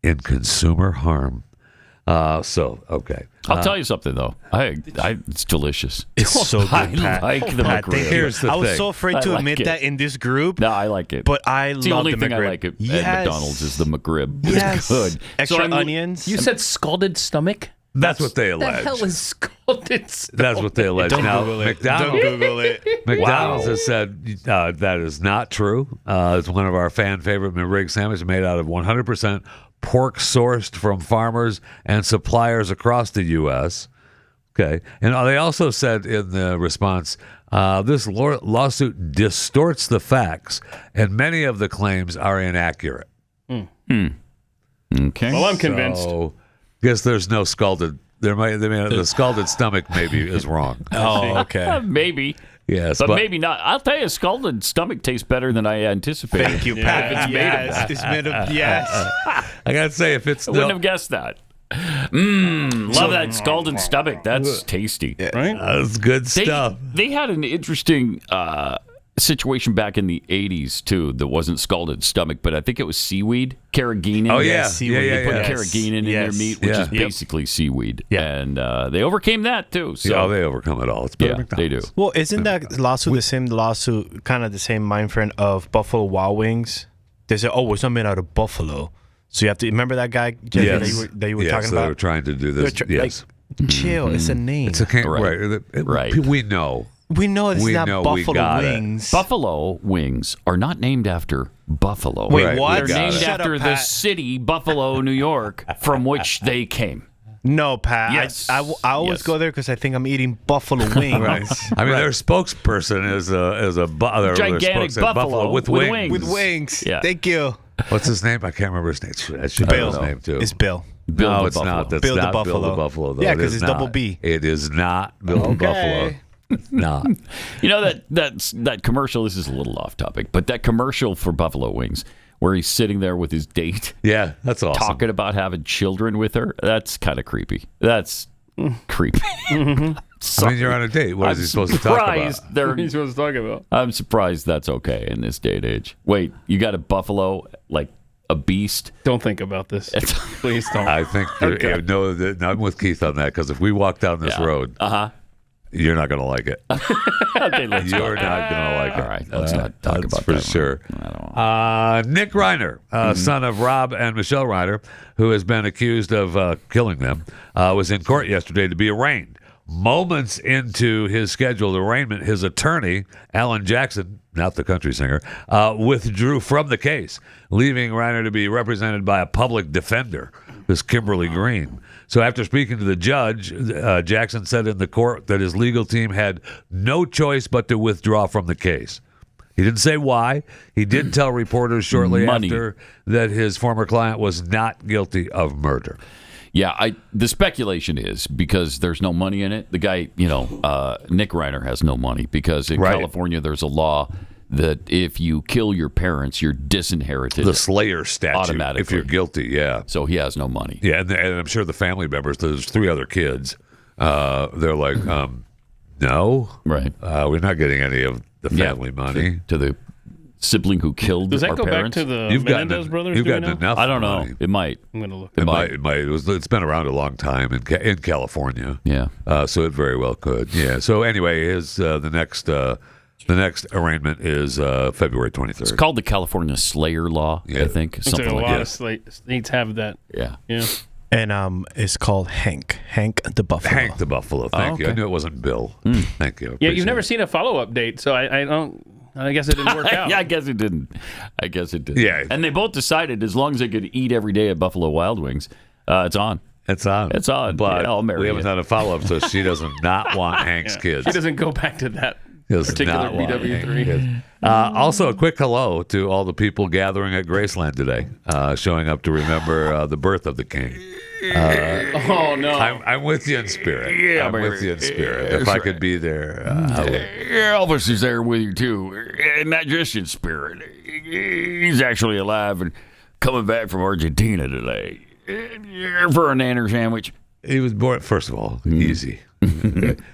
in consumer harm. Okay.
I'll tell you something though. It's delicious.
It's so good.
I like the McRib.
Here's the
I was
thing.
so afraid to admit that in this group.
No, I like it.
But I
it's the
love
only
the
thing
McRib.
I like at McDonald's is the McRib.
Yes.
It's good.
Extra onions.
You said scalded stomach?
That's what they
What the
allege.
hell is scalded stomach?
That's what they allege.
Don't
Now,
Google it.
McDonald's,
Don't Google it.
McDonald's has said that is not true. It's one of our fan favorite McRib sandwiches made out of 100% pork sourced from farmers and suppliers across the U.S. Okay. And they also said in the response, this lawsuit distorts the facts, and many of the claims are inaccurate.
Okay.
Well, I'm convinced.
So, guess there's no scalded. The scalded stomach maybe is wrong.
Oh, okay.
Maybe.
Yes,
but maybe not. I'll tell you, scalded stomach tastes better than I anticipated.
Thank you, Pat.
If it's made of that.
It's made of, yes.
I gotta say, if it's
I wouldn't have guessed that. Love that scalded stomach. That's tasty.
Right?
That's good stuff.
They had an interesting situation back in the 80s, too, that wasn't scalded stomach, but I think it was seaweed. Carrageenan.
Oh, yeah.
Seaweed.
They put
Yes.
carrageenan in their meat, which is basically seaweed.
Yeah.
And they overcame that, too. So
Yeah, they overcome it all. It's better
they do.
Well, isn't that lawsuit the same lawsuit, kind of the same mind frame of Buffalo Wild Wings? They say, oh, it's not made out of buffalo. So you have to remember that guy Jeff,
Yes.
that you were
Yes,
talking
they
about?
were trying to do this. Yes.
Chill, it's a name.
It's a
Right.
right. We know.
We know it's
We
not
know we
buffalo
got it.
wings.
Buffalo wings are not named after buffalo.
Wait,
Right,
what?
They're
we got
named
it.
Shut
after
up,
the
Pat.
city, Buffalo, New York, from which they came.
No, Pat.
Yes.
I always
Yes.
go there because I think I'm eating buffalo wings.
Right. I mean, their spokesperson is a
Gigantic buffalo
with
with
wings.
With wings.
Yeah.
Thank you.
What's his name? I can't remember his name. I should know his name too.
It's Bill.
Bill
no,
the
it's
Buffalo.
not. That's
Bill the
not Bill
Buffalo.
the Buffalo. Though.
Yeah,
It
'cause
is
it's
not.
double B.
It is not Bill the Buffalo. It's not.
You know that commercial. This is a little off topic, but that commercial for buffalo wings, where he's sitting there with his date,
Yeah, that's awesome.
talking about having children with her. That's kind of creepy. That's creepy.
I mean, you're on a date. What is he supposed to talk about?
What are you supposed to talk about?
I'm surprised that's okay in this day and age. Wait, you got a buffalo like a beast?
Don't think about this. Please don't.
I think no, I'm with Keith on that because if we walk down this road, you're not going to like it.
Okay, let's go.
You're not going to like it.
All right, let's not talk
That's
about
for
that
sure. Nick Reiner,
Mm-hmm.
son of Rob and Michelle Reiner, who has been accused of killing them, was in court yesterday to be arraigned. Moments into his scheduled arraignment, his attorney, Alan Jackson, not the country singer, withdrew from the case, leaving Reiner to be represented by a public defender. this Kimberly Green. So after speaking to the judge, Jackson said in the court that his legal team had no choice but to withdraw from the case. He didn't say why. He did tell reporters shortly after that his former client was not guilty of murder.
Yeah, the speculation is because there's no money in it. The guy, Nick Reiner has no money because in California there's a law that if you kill your parents, you're disinherited.
The Slayer statute,
automatically.
if you're guilty, yeah.
So he has no money.
Yeah, and I'm sure the family members, there's 3 other kids, they're like, no.
Right.
We're not getting any of the family money.
To the sibling who killed
Does that
our
go
parents.
back to the Menendez brothers?
You've gotten enough
I don't know.
money.
It might.
I'm going to look.
It might. It's been around a long time in California.
Yeah.
So it very well could. Yeah. So anyway, the next arraignment is February 23rd.
It's called the California Slayer Law, I think.
It's like a lot of states have that.
Yeah.
Yeah.
And it's called Hank the Buffalo.
Hank the Buffalo. Thank you. I knew it wasn't Bill. Thank you.
Yeah, you've never seen a follow-up date, so I guess it didn't work out.
Yeah, I guess it didn't.
Yeah.
And they both decided as long as they could eat every day at Buffalo Wild Wings, it's on.
It's on.
It's on.
But
I'll marry
we haven't done a follow-up, so she does not want Hank's kids.
She doesn't go back to that
Does
particular
not want
BW3.
Hank. Also, a quick hello to all the people gathering at Graceland today, showing up to remember the birth of the king.
Oh, no.
I'm with you in spirit.
Yeah,
I'm with you in spirit. If I could be there, I would.
Elvis is there with you, too. And not just in spirit. He's actually alive and coming back from Argentina today for a nanner sandwich.
He was born, first of all, easy.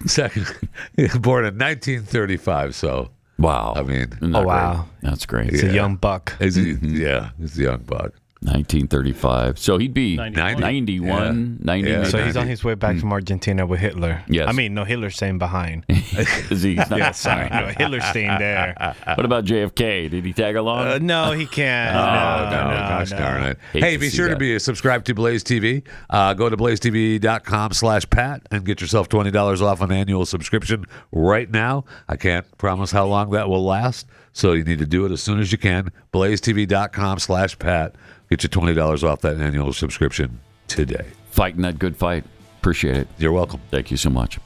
Second, he was born in 1935, so.
Wow.
I mean.
Oh, wow.
Great? That's great.
He's a young buck.
He's a young buck.
1935. So he'd be
91.
91, 90.
Yeah.
So he's on his way back from Argentina with Hitler.
Yes.
I mean, no, Hitler's staying behind.
Is he? He's not-
Yeah, sorry. No, Hitler's staying there.
What about JFK? Did he tag along?
No, he can't.
Gosh darn it. Hey, be sure to be subscribed to Blaze TV. Go to blazetv.com/Pat and get yourself $20 off an annual subscription right now. I can't promise how long that will last, so you need to do it as soon as you can. blazetv.com/Pat. Get you $20 off that annual subscription today.
Fighting that good fight. Appreciate it.
You're welcome.
Thank you so much.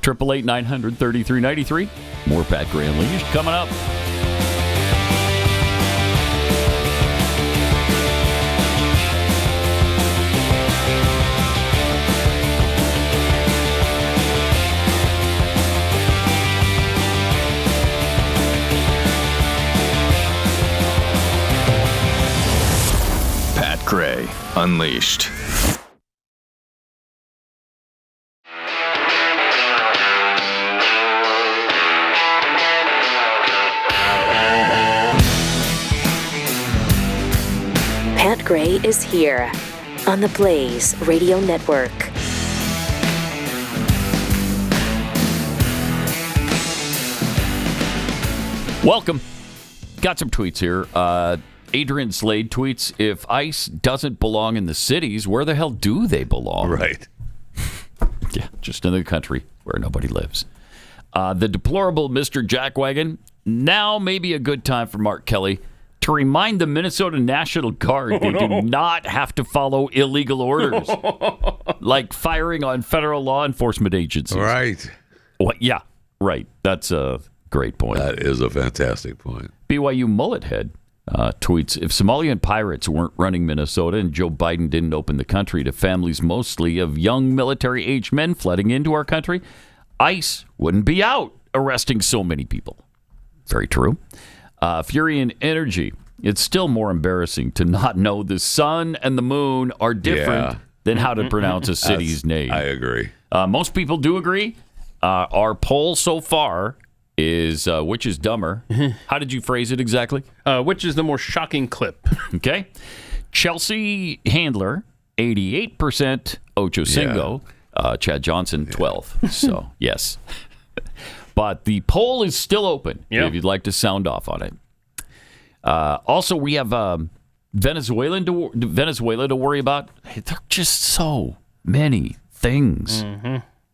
888-900-3393. More Pat Gray Unleashed coming up.
Pat Gray Unleashed.
Pat Gray is here on the Blaze Radio Network.
Welcome. Got some tweets here. Adrian Slade tweets, if ICE doesn't belong in the cities, where the hell do they belong?
Right.
Yeah, just in the country where nobody lives. The deplorable Mr. Jackwagon, now may be a good time for Mark Kelly to remind the Minnesota National Guard they do not have to follow illegal orders, like firing on federal law enforcement agencies.
Right.
Well, yeah, right. That's a great point.
That is a fantastic point.
BYU Mullet Head tweets, if Somalian pirates weren't running Minnesota and Joe Biden didn't open the country to families mostly of young military-aged men flooding into our country, ICE wouldn't be out arresting so many people. Very true. Fury and Energy, it's still more embarrassing to not know the sun and the moon are different than how to pronounce a city's name.
I agree.
Most people do agree. Our poll so far is which is dumber. How did you phrase it exactly?
Which is the more shocking clip?
Okay. Chelsea Handler, 88%. Ochocinco, Chad Johnson, 12. So, yes. But the poll is still open if you'd like to sound off on it. Also, we have Venezuela to worry about. There are just so many things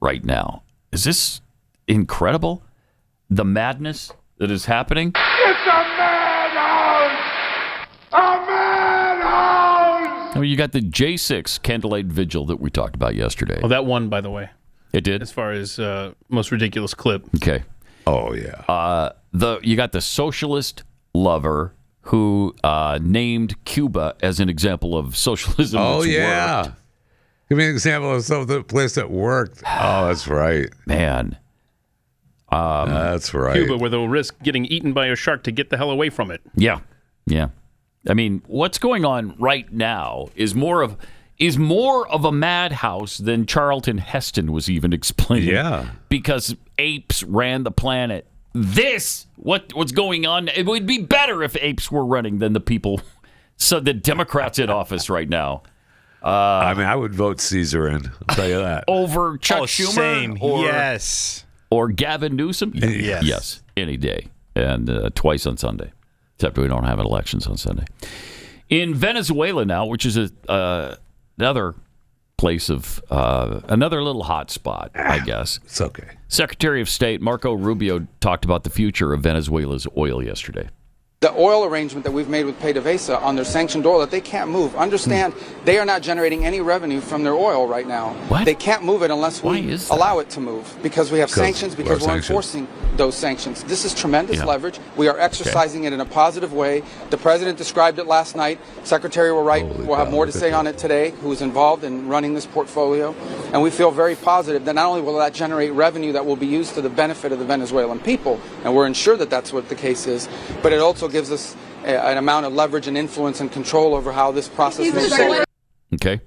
right now. Is this incredible? The madness that is happening?
It's a madhouse! A madhouse!
Well, you got the J6 candlelight vigil that we talked about yesterday.
Oh, that won, by the way.
It did?
As far as most ridiculous clip.
Okay.
Oh, yeah.
You got the socialist lover who named Cuba as an example of socialism.
Oh,
that's
yeah.
worked.
Give me an example of some of the place that worked. Oh, that's right.
Man.
That's right.
Cuba, where they'll risk getting eaten by a shark to get the hell away from it.
Yeah. Yeah. I mean, what's going on right now is more of a madhouse than Charlton Heston was even explaining.
Yeah.
Because apes ran the planet. What's going on? It would be better if apes were running than the people. So the Democrats in office right now.
I mean, I would vote Caesar in. I'll tell you that.
Over Chuck Schumer?
Same.
Or,
yes.
Or Gavin Newsom?
Yes.
Yes. Any day. And twice on Sunday. Except we don't have elections on Sunday. In Venezuela now, which is another place of another little hot spot, I guess.
It's okay.
Secretary of State Marco Rubio talked about the future of Venezuela's oil yesterday.
The oil arrangement that we've made with PDVSA on their sanctioned oil that they can't move. Understand, they are not generating any revenue from their oil right now.
What?
They can't move it unless we allow it to move because we have sanctions, because we're enforcing those sanctions. This is tremendous leverage. We are exercising it in a positive way. The president described it last night. Secretary will have more to say on it today, who is involved in running this portfolio. And we feel very positive that not only will that generate revenue that will be used to the benefit of the Venezuelan people, and we're ensured that that's what the case is, but it also gives us an amount of leverage and influence and control over how this process moves forward.
Okay.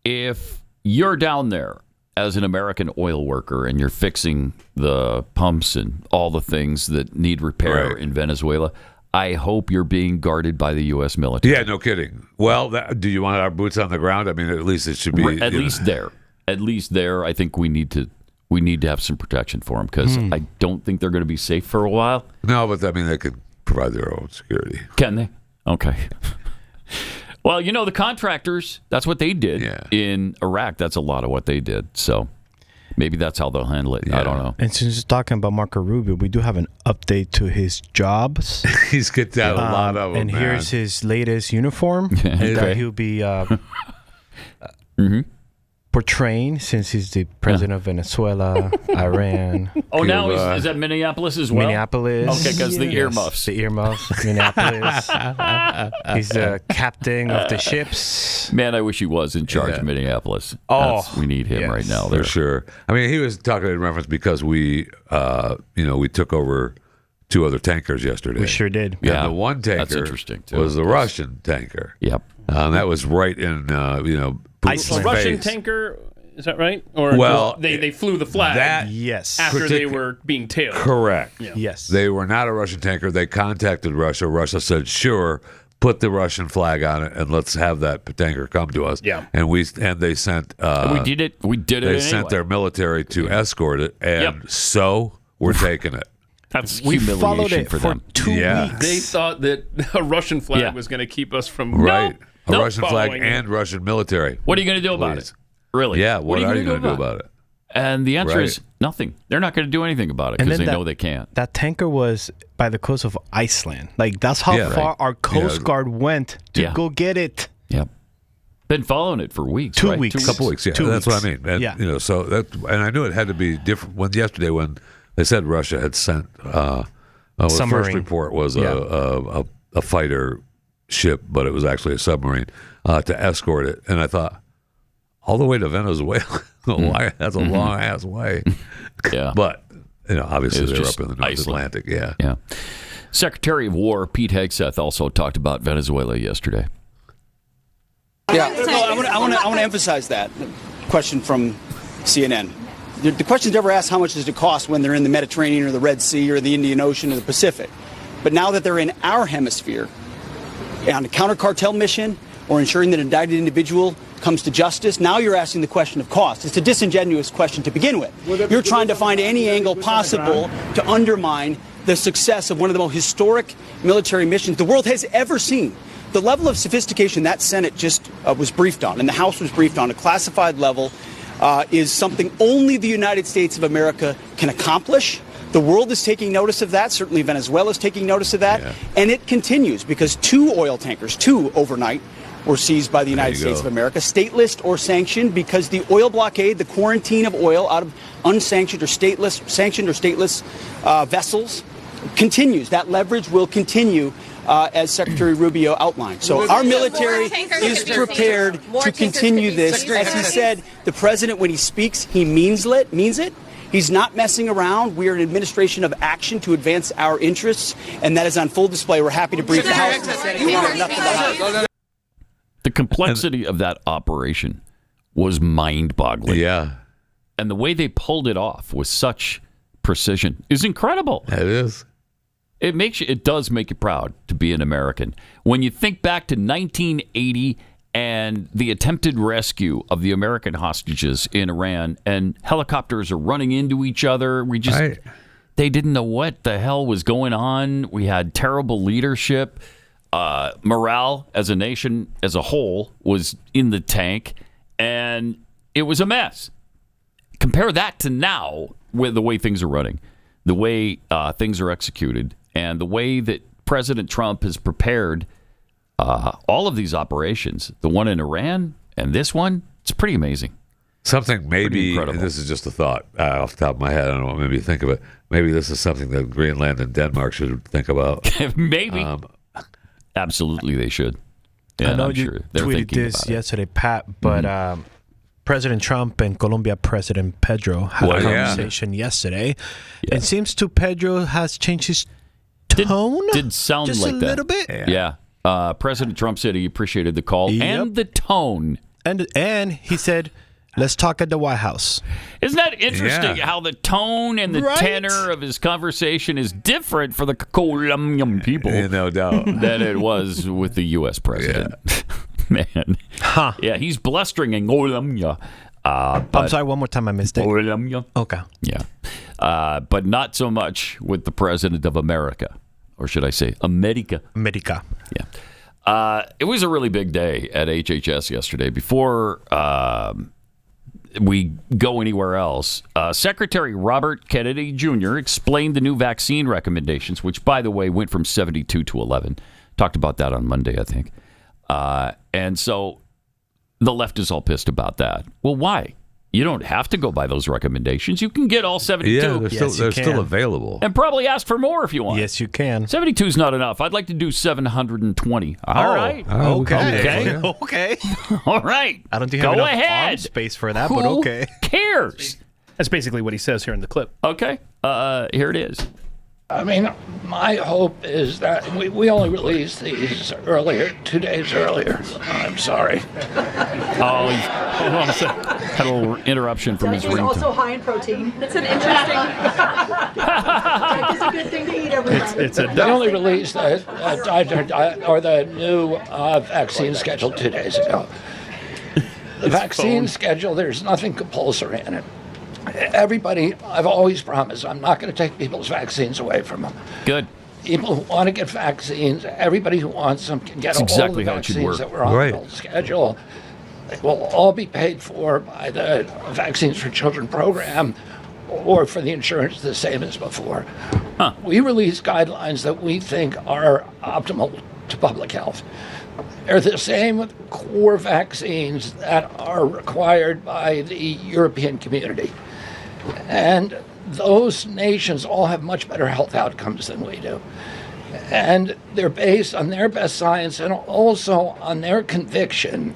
If you're down there as an American oil worker and you're fixing the pumps and all the things that need repair in Venezuela, I hope you're being guarded by the U.S. military.
Yeah, no kidding. Well, do you want our boots on the ground? I mean, at least it should be.
At least there, I think we need to have some protection for them because I don't think they're going to be safe for a while.
No, but I mean, they could provide their own security.
Can they? Okay. Well, the contractors, that's what they did in Iraq. That's a lot of what they did. So maybe that's how they'll handle it. I don't know.
And since you're talking about Marco Rubio, we do have an update to his jobs.
He's kicked out a lot of them.
And here's his latest uniform that he'll be portraying since he's the president of Venezuela, Iran.
Oh, now is that Minneapolis as well?
Minneapolis.
Okay, because the earmuffs.
The earmuffs, Minneapolis. He's the captain of the ships.
Man, I wish he was in charge of Minneapolis. We need him right now.
For sure. I mean, he was talking in reference because we took over 2 other tankers yesterday.
We sure did.
Yeah, the one tanker
that's interesting too.
was the Russian tanker.
Yep.
And that was right in,
Iceland. Russian tanker, is that right? Or they flew the flag after they were being tailed.
Correct.
Yeah.
Yes.
They were not a Russian tanker. They contacted Russia. Russia said, sure, put the Russian flag on it and let's have that tanker come to us.
Yeah.
And they sent
we did it.
They sent their military to escort it, and so we're taking it.
That's
we
humiliation
followed it
for them.
2 weeks.
They thought that a Russian flag was going to keep us from
a Russian flag and Russian military.
What are you going to do about it? Really?
Yeah, what are you going to do about it?
And the answer is nothing. They're not going to do anything about it because they know they can't.
That tanker was by the coast of Iceland. Like, that's how far our Coast Guard went to go get it.
Yep. Been following it for weeks.
2 weeks.
A couple weeks, yeah. That's what I mean. And, so and I knew it had to be different. Yesterday when they said Russia had sent, the first report was a fighter ship, but it was actually a submarine to escort it. And I thought, all the way to Venezuela? Why? That's a long ass way.
Yeah.
But, obviously they're up in the North Atlantic. Yeah.
Yeah. Secretary of War Pete Hegseth also talked about Venezuela yesterday.
Yeah. I want to emphasize that question from CNN. The question's never asked how much does it cost when they're in the Mediterranean or the Red Sea or the Indian Ocean or the Pacific. But now that they're in our hemisphere, on a counter-cartel mission or ensuring that an indicted individual comes to justice, now you're asking the question of cost. It's a disingenuous question to begin with. You're trying to find any angle possible to undermine the success of one of the most historic military missions the world has ever seen. The level of sophistication that Senate just was briefed on and the House was briefed on, a classified level, is something only the United States of America can accomplish. The world is taking notice of that. Certainly Venezuela is taking notice of that. Yeah. And it continues because 2 oil tankers, 2 overnight, were seized by the United States of America, stateless or sanctioned, because the oil blockade, the quarantine of oil out of unsanctioned or stateless vessels continues. That leverage will continue as Secretary Rubio outlined. So our military is prepared to continue this. As he said, the president, when he speaks, he means it. He's not messing around. We are an administration of action to advance our interests, and that is on full display. We're happy to brief the House.
The complexity of that operation was mind-boggling.
Yeah.
And the way they pulled it off with such precision is incredible.
It is.
It does make you proud to be an American. When you think back to 1980 and the attempted rescue of the American hostages in Iran, and helicopters are running into each other. They didn't know what the hell was going on. We had terrible leadership. Morale as a nation as a whole was in the tank, and it was a mess. Compare that to now, with the way things are running, the way things are executed, and the way that President Trump has prepared all of these operations, the one in Iran and this one. It's pretty amazing.
Something maybe, and this is just a thought off the top of my head, I don't know what made me think of it. Maybe this is something that Greenland and Denmark should think about.
Maybe. Absolutely, they should.
I know you tweeted this yesterday, Pat, but President Trump and Colombia President Pedro had a conversation yesterday. Yeah. It seems to Pedro has changed his tone.
Did sound
just
like
a
that.
little bit.
Yeah. President Trump said he appreciated the call and the tone.
And he said, let's talk at the White House.
Isn't that interesting how the tone and the tenor of his conversation is different for the Colombian people?
No doubt.
Than it was with the U.S. president. Yeah. Man.
Huh.
Yeah, he's blustering in Colombia.
I'm sorry, one more time I missed it.
Colombia.
Okay.
Yeah. But not so much with the president of America. Or should I say America?
America.
Yeah. It was a really big day at HHS yesterday. Before we go anywhere else, Secretary Robert Kennedy Jr. explained the new vaccine recommendations, which, by the way, went from 72 to 11. Talked about that on Monday, I think. And so the left is all pissed about that. Well, why? You don't have to go by those recommendations. You can get all 72.
Yeah, they're still available.
And probably ask for more if you want.
Yes, you can.
72 is not enough. I'd like to do 720. All right.
Okay.
All right.
I don't think you have enough arm space for that, but okay.
Who cares?
That's basically what he says here in the clip.
Okay. Here it is.
I mean, my hope is that we only released these earlier, 2 days earlier. I'm sorry.
Oh, hold on a second. Had a little interruption from his ringtone.
It's also high in protein. It's an interesting. It's a good thing to eat every night.
They only released the new vaccine schedule 2 days ago. The vaccine schedule, there's nothing compulsory in it. Everybody, I've always promised, I'm not going to take people's vaccines away from them.
Good.
People who want to get vaccines, everybody who wants them can get all of the vaccines that were on the old schedule. They will all be paid for by the Vaccines for Children program or for the insurance the same as before. We release guidelines that we think are optimal to public health. They're the same with core vaccines that are required by the European community. And those nations all have much better health outcomes than we do. And they're based on their best science and also on their conviction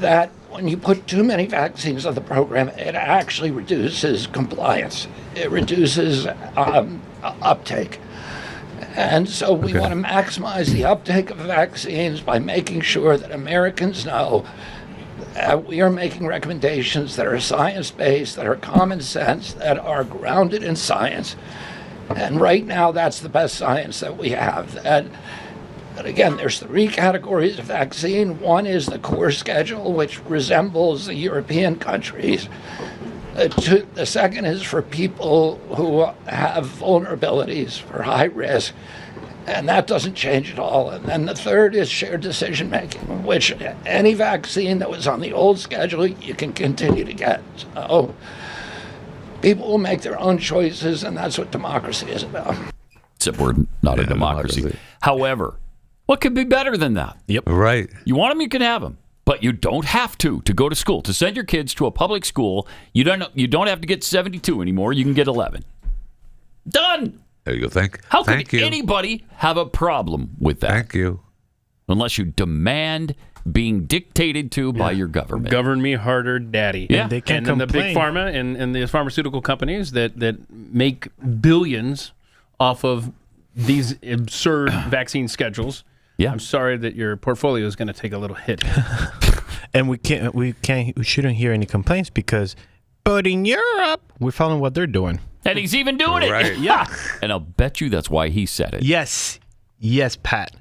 that when you put too many vaccines on the program, it actually reduces compliance. It reduces uptake. And so we want to maximize the uptake of vaccines by making sure that Americans know that we are making recommendations that are science-based, that are common sense, that are grounded in science. And right now, that's the best science that we have. And again, there's 3 categories of vaccine. One is the core schedule, which resembles the European countries. The second is for people who have vulnerabilities, for high risk, and that doesn't change at all. And then the third is shared decision making, which any vaccine that was on the old schedule, you can continue to get. So people will make their own choices, and that's what democracy is about.
Except we're not a democracy. However, What could be better than that?
Yep.
Right.
You want them, you can have them. But you don't have to go to school. To send your kids to a public school, you don't have to get 72 anymore. You can get 11. Done.
There you go.
How could anybody have a problem with that?
Thank you.
Unless you demand being dictated to by your government.
Govern me harder, daddy.
Yeah.
And they can't
and then the
complain.
big pharma and the pharmaceutical companies that make billions off of these absurd vaccine schedules.
Yeah.
I'm sorry that your portfolio is going to take a little hit.
And we shouldn't hear any complaints because, but in Europe, we're following what they're doing.
And he's even doing it.
Right.
Yeah. And I'll bet you that's why he said it.
Yes, Pat.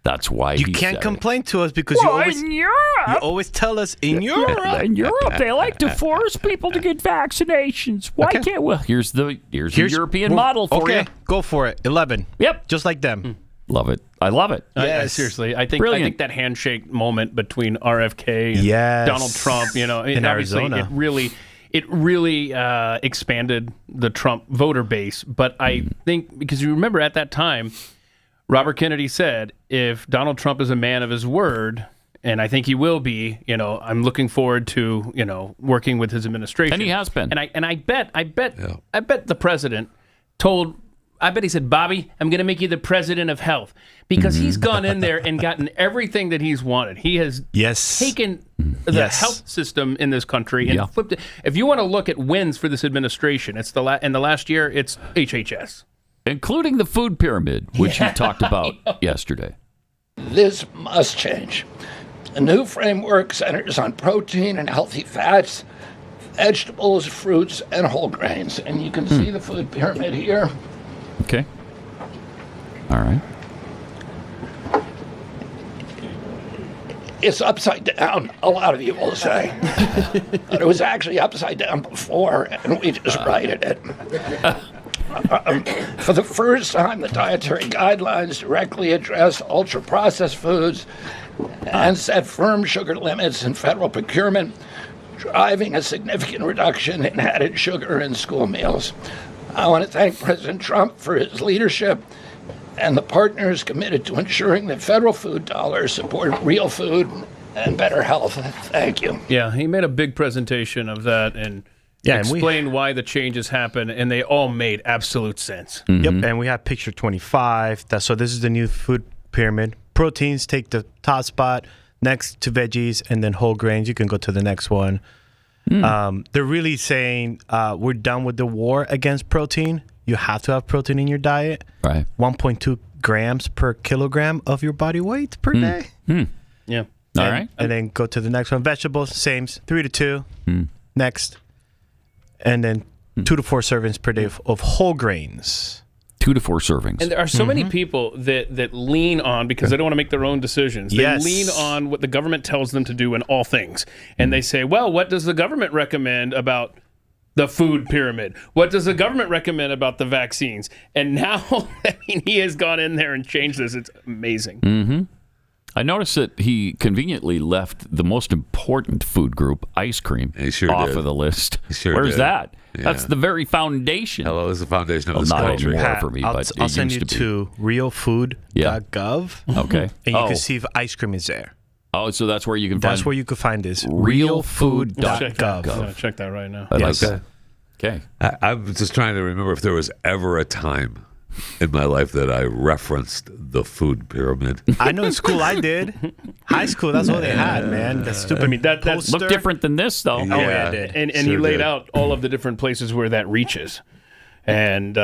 That's why
You
he
can't
said
complain to us because
in Europe.
you always tell us in Europe.
In Europe, they like to force people to get vaccinations. Why can't we? Here's the European model for you.
Go for it. 11.
Yep.
Just like them.
Love it. I love it.
Yes. Seriously, I think that handshake moment between RFK and Donald Trump,
in
obviously
Arizona.
it really expanded the Trump voter base. But I think, because you remember at that time, Robert Kennedy said, if Donald Trump is a man of his word, and I think he will be, I'm looking forward to, working with his administration.
And he has been.
And I bet the president I bet he said, Bobby, I'm going to make you the president of health, because he's gone in there and gotten everything that he's wanted. He has taken the health system in this country and flipped it. If you want to look at wins for this administration, it's in the last year, it's HHS.
Including the food pyramid, which you talked about yesterday.
This must change. A new framework centers on protein and healthy fats, vegetables, fruits, and whole grains. And you can see the food pyramid here.
Okay. All right.
It's upside down, a lot of you will say. But it was actually upside down before, and we just righted it. For the first time, the dietary guidelines directly address ultra-processed foods and set firm sugar limits in federal procurement, driving a significant reduction in added sugar in school meals. I want to thank President Trump for his leadership and the partners committed to ensuring that federal food dollars support real food and better health. Thank you.
Yeah, he made a big presentation of that and explained why the changes happened, and they all made absolute sense.
Yep, and we have picture 25. So this is the new food pyramid. Proteins take the top spot, next to veggies, and then whole grains. You can go to the next one. They're really saying we're done with the war against protein. You have to have protein in your diet.
Right.
1.2 grams per kilogram of your body weight per day.
Yeah.
All right.
And then go to the next one. Vegetables, same, 3 to 2. Next. And then 2 to 4 servings per day of whole grains.
2 to 4 servings.
And there are so many people that lean on, because they don't want to make their own decisions. They lean on what the government tells them to do in all things. And they say, well, what does the government recommend about the food pyramid? What does the government recommend about the vaccines? And now, he has gone in there and changed this. It's amazing.
I noticed that he conveniently left the most important food group, ice cream, off of the list. Where's that? Yeah. That's the very foundation.
Hello, is the foundation of this
not
country.
Anymore for me, but
I'll send you to RealFood.gov.
Okay.
And you can see if ice cream is there.
Oh, so that's where you can find.
That's where you could find this.
RealFood.gov.
Check that right now.
I like that.
Okay.
I'm just trying to remember if there was ever a time in my life that I referenced the food pyramid.
I know in school I did. High school, that's all they had, man. That stupid
that
looked different than this, though.
Yeah, it did. And he laid out all of the different places where that reaches. And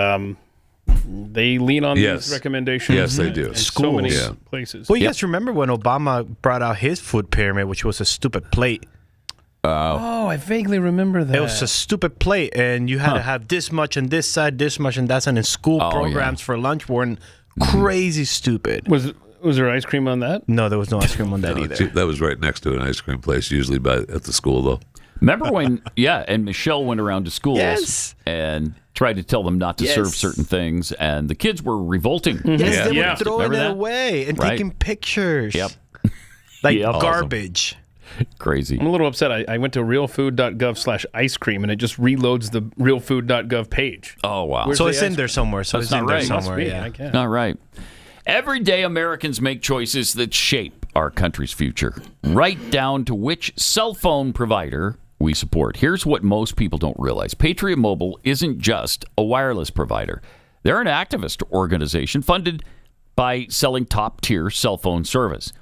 they lean on these recommendations.
Yes, they do.
So many places.
Well, you guys remember when Obama brought out his food pyramid, which was a stupid plate?
Oh, I vaguely remember that.
It was a stupid plate, and you had to have this much on this side, this much on that side, and school programs for lunch weren't crazy stupid.
Was there ice cream on that?
No, there was no ice cream on that either.
That was right next to an ice cream place, usually at the school, though.
Remember when, and Michelle went around to schools and tried to tell them not to serve certain things, and the kids were revolting.
Yes, they were throwing it away and taking pictures.
Yep.
Like garbage.
Crazy.
I'm a little upset. I went to realfood.gov/ice cream, and it just reloads the realfood.gov page.
Oh, wow.
So it's in there somewhere. So
That's
it's in
not
there
right.
somewhere.
Must be.
Yeah.
I guess.
Not right. Every day, Americans make choices that shape our country's future, right down to which cell phone provider we support. Here's what most people don't realize. Patriot Mobile isn't just a wireless provider. They're an activist organization funded by selling top-tier cell phone service.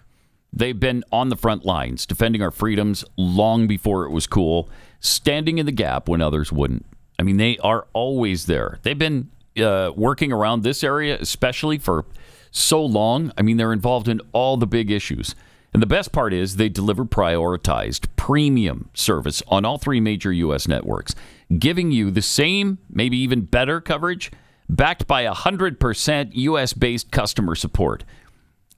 They've been on the front lines, defending our freedoms long before it was cool, standing in the gap when others wouldn't. I mean, they are always there. They've been working around this area, especially for so long. I mean, they're involved in all the big issues. And the best part is they deliver prioritized premium service on all three major U.S. networks, giving you the same, maybe even better coverage, backed by 100% U.S.-based customer support.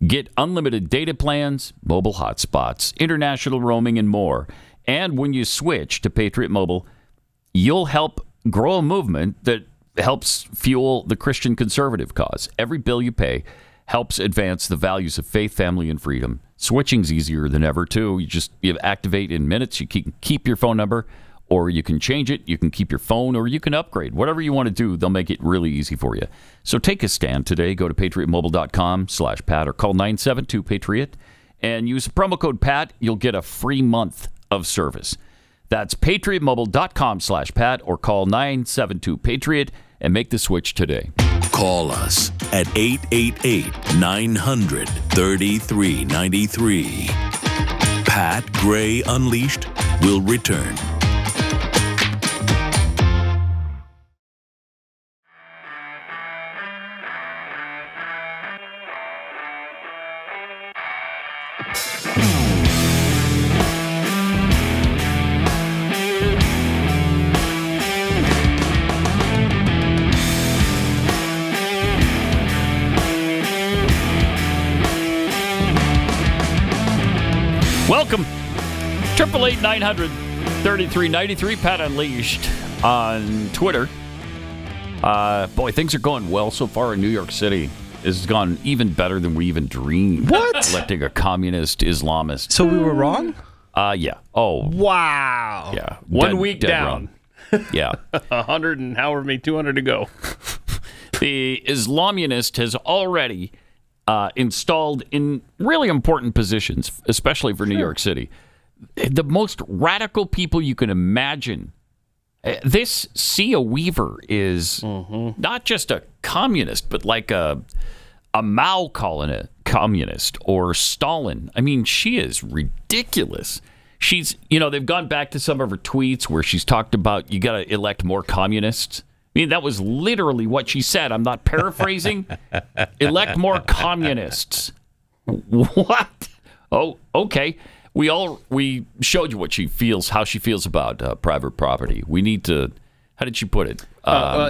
Get unlimited data plans, mobile hotspots, international roaming, and more. And when you switch to Patriot Mobile, you'll help grow a movement that helps fuel the Christian conservative cause. Every bill you pay helps advance the values of faith, family, and freedom. Switching's easier than ever, too. You activate in minutes. You can keep your phone number, or you can change it. You can keep your phone, or you can upgrade. Whatever you want to do, they'll make it really easy for you. So take a stand today. Go to patriotmobile.com/Pat or call 972-PATRIOT and use the promo code PAT. You'll get a free month of service. That's patriotmobile.com/Pat or call 972-PATRIOT and make the switch today.
Call us at 888-900-3393. Pat Gray Unleashed will return.
Welcome. 888-900-3393. Pat Unleashed on Twitter. Boy, things are going well so far in New York City. This has gone even better than we even dreamed.
What?
Electing a communist Islamist.
So we were wrong?
Yeah. Oh.
Wow.
Yeah.
1 week down.
Wrong. Yeah.
100 and however many 200 to go.
The Islamunist has already installed in really important positions, especially for New York City. The most radical people you can imagine. This Sia Weaver is not just a communist, but like a Mao calling it communist, or Stalin. I mean, she is ridiculous. She's, they've gone back to some of her tweets where she's talked about you got to elect more communists. I mean, that was literally what she said. I'm not paraphrasing. Elect more communists. What? Oh, okay. We showed you what she feels, how she feels about private property. We need to. How did she put it?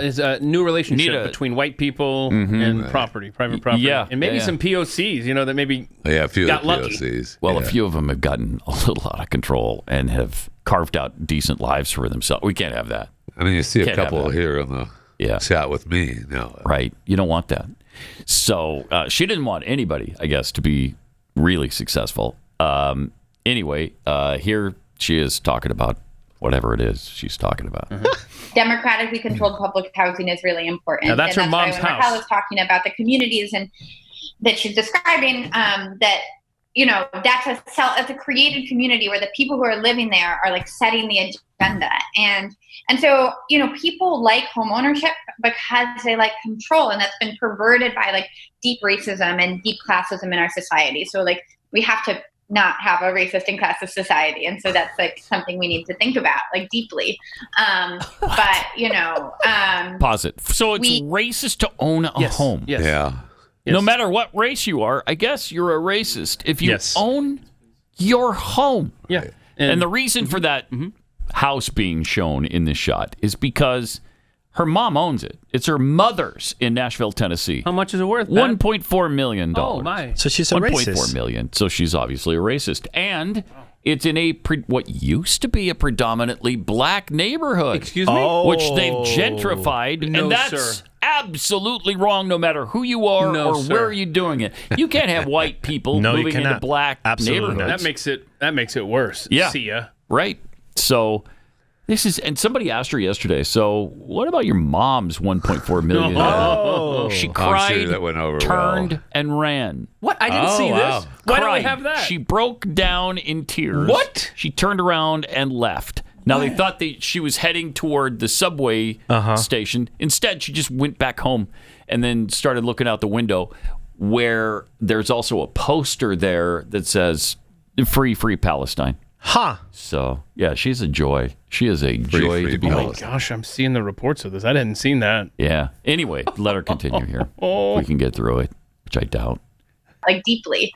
Is a new relationship between white people and private property.
Yeah,
and maybe some POCs, that maybe
a few
got lucky.
POCs.
Well, a few of them have gotten a little out of control and have carved out decent lives for themselves. We can't have that.
I mean, you see a couple here in the chat with me. No.
Right. You don't want that. So she didn't want anybody, I guess, to be really successful. Anyway, here she is talking about whatever it is she's talking about.
Democratically controlled public housing is really important.
Now, that's her
and
mom's
why when
house.
Raquel was talking about the communities and that she's describing, that's a created community where the people who are living there are like setting the agenda. And so, people like home ownership because they like control, and that's been perverted by like deep racism and deep classism in our society. So like we have to not have a racist and classist society. And so that's like something we need to think about like deeply.
Pause it. So it's racist to own a home.
Yes.
Yeah.
No matter what race you are, I guess you're a racist if you own your home.
Yeah.
And the reason for that house being shown in this shot is because her mom owns it. It's her mother's in Nashville, Tennessee.
How much is it worth?
$1.4 million.
Oh, my.
So she's a racist.
$1.4 million. So she's obviously a racist. And it's in what used to be a predominantly black neighborhood.
Excuse me?
Which they've gentrified.
No,
and that's
sir.
absolutely wrong no matter who you are where you're doing it. You can't have white people moving into black neighborhoods.
That makes it worse.
Yeah.
See ya.
Right. So And somebody asked her yesterday, so what about your mom's $1.4 million?
Oh.
She
I'm
cried,
sure that went over
turned,
well.
and ran.
What? I didn't see this. Why don't we have that?
She broke down in tears.
What?
She turned around and left. Now, they thought that she was heading toward the subway station. Instead, she just went back home and then started looking out the window, where there's also a poster there that says, Free, Free Palestine.
Huh.
So, yeah, she's a joy. She is a joy to behold.
Oh, my gosh, I'm seeing the reports of this. I hadn't seen that.
Yeah. Anyway, let her continue here. We can get through it, which I doubt.
Like, deeply.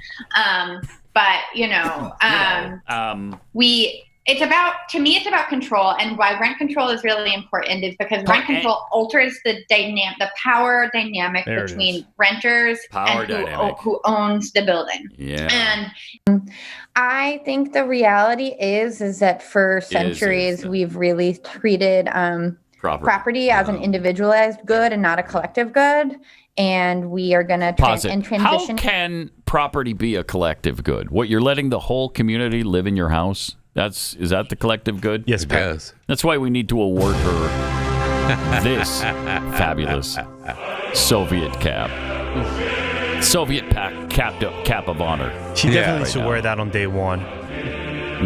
But, to me, it's about control. And why rent control is really important is because rent control alters the power dynamic between renters and who owns the building.
Yeah.
And I think the reality is that for centuries we've really treated property as an individualized good and not a collective good. And we are going to transition.
How can property be a collective good? What, you're letting the whole community live in your house? Is that the collective good?
Yes, Pat.
That's why we need to award her this fabulous Soviet cap. Soviet cap of honor.
She definitely needs to wear that on day one.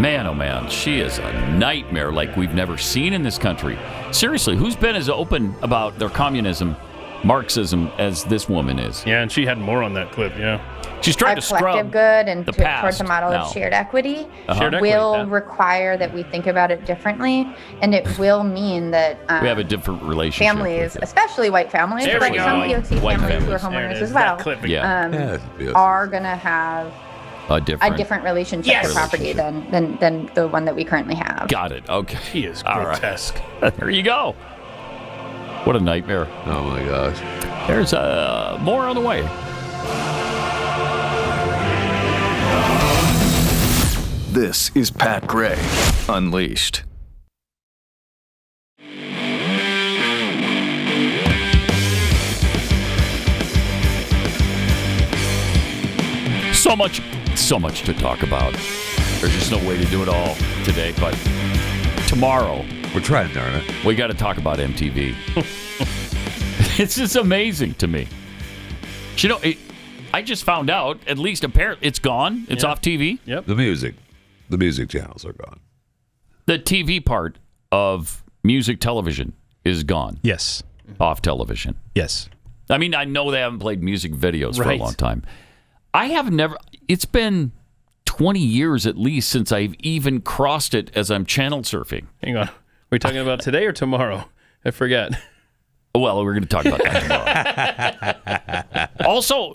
Man, oh man, she is a nightmare like we've never seen in this country. Seriously, who's been as open about their communism, Marxism, as this woman is?
Yeah, and she had more on that clip, yeah.
She's trying to scrub
collective good and
the past
towards a model
now.
of shared equity
Shared
will
equity,
require that we think about it differently, and it will mean that
we have a different relationship.
families, especially white families,
There
but
we
like
go.
some POC
White
families who are
families.
homeowners as well, are going to have a different relationship to property than the one that we currently have.
Got it. Okay.
He is
All right.
grotesque.
There you go. What a nightmare.
Oh, my gosh.
There's more on the way.
This is Pat Gray Unleashed.
So much to talk about. There's just no way to do it all today, but tomorrow
we're trying, darn it.
We got to talk about MTV. It's just amazing to me. I just found out, at least apparently, it's gone. It's off TV.
Yep.
The music channels are gone.
The TV part of music television is gone.
Yes.
Off television.
Yes.
I mean, I know they haven't played music videos for a long time. I have never. It's been 20 years at least since I've even crossed it as I'm channel surfing.
Hang on. Are we talking about today or tomorrow? I forget.
Well, we're going to talk about that tomorrow. Also,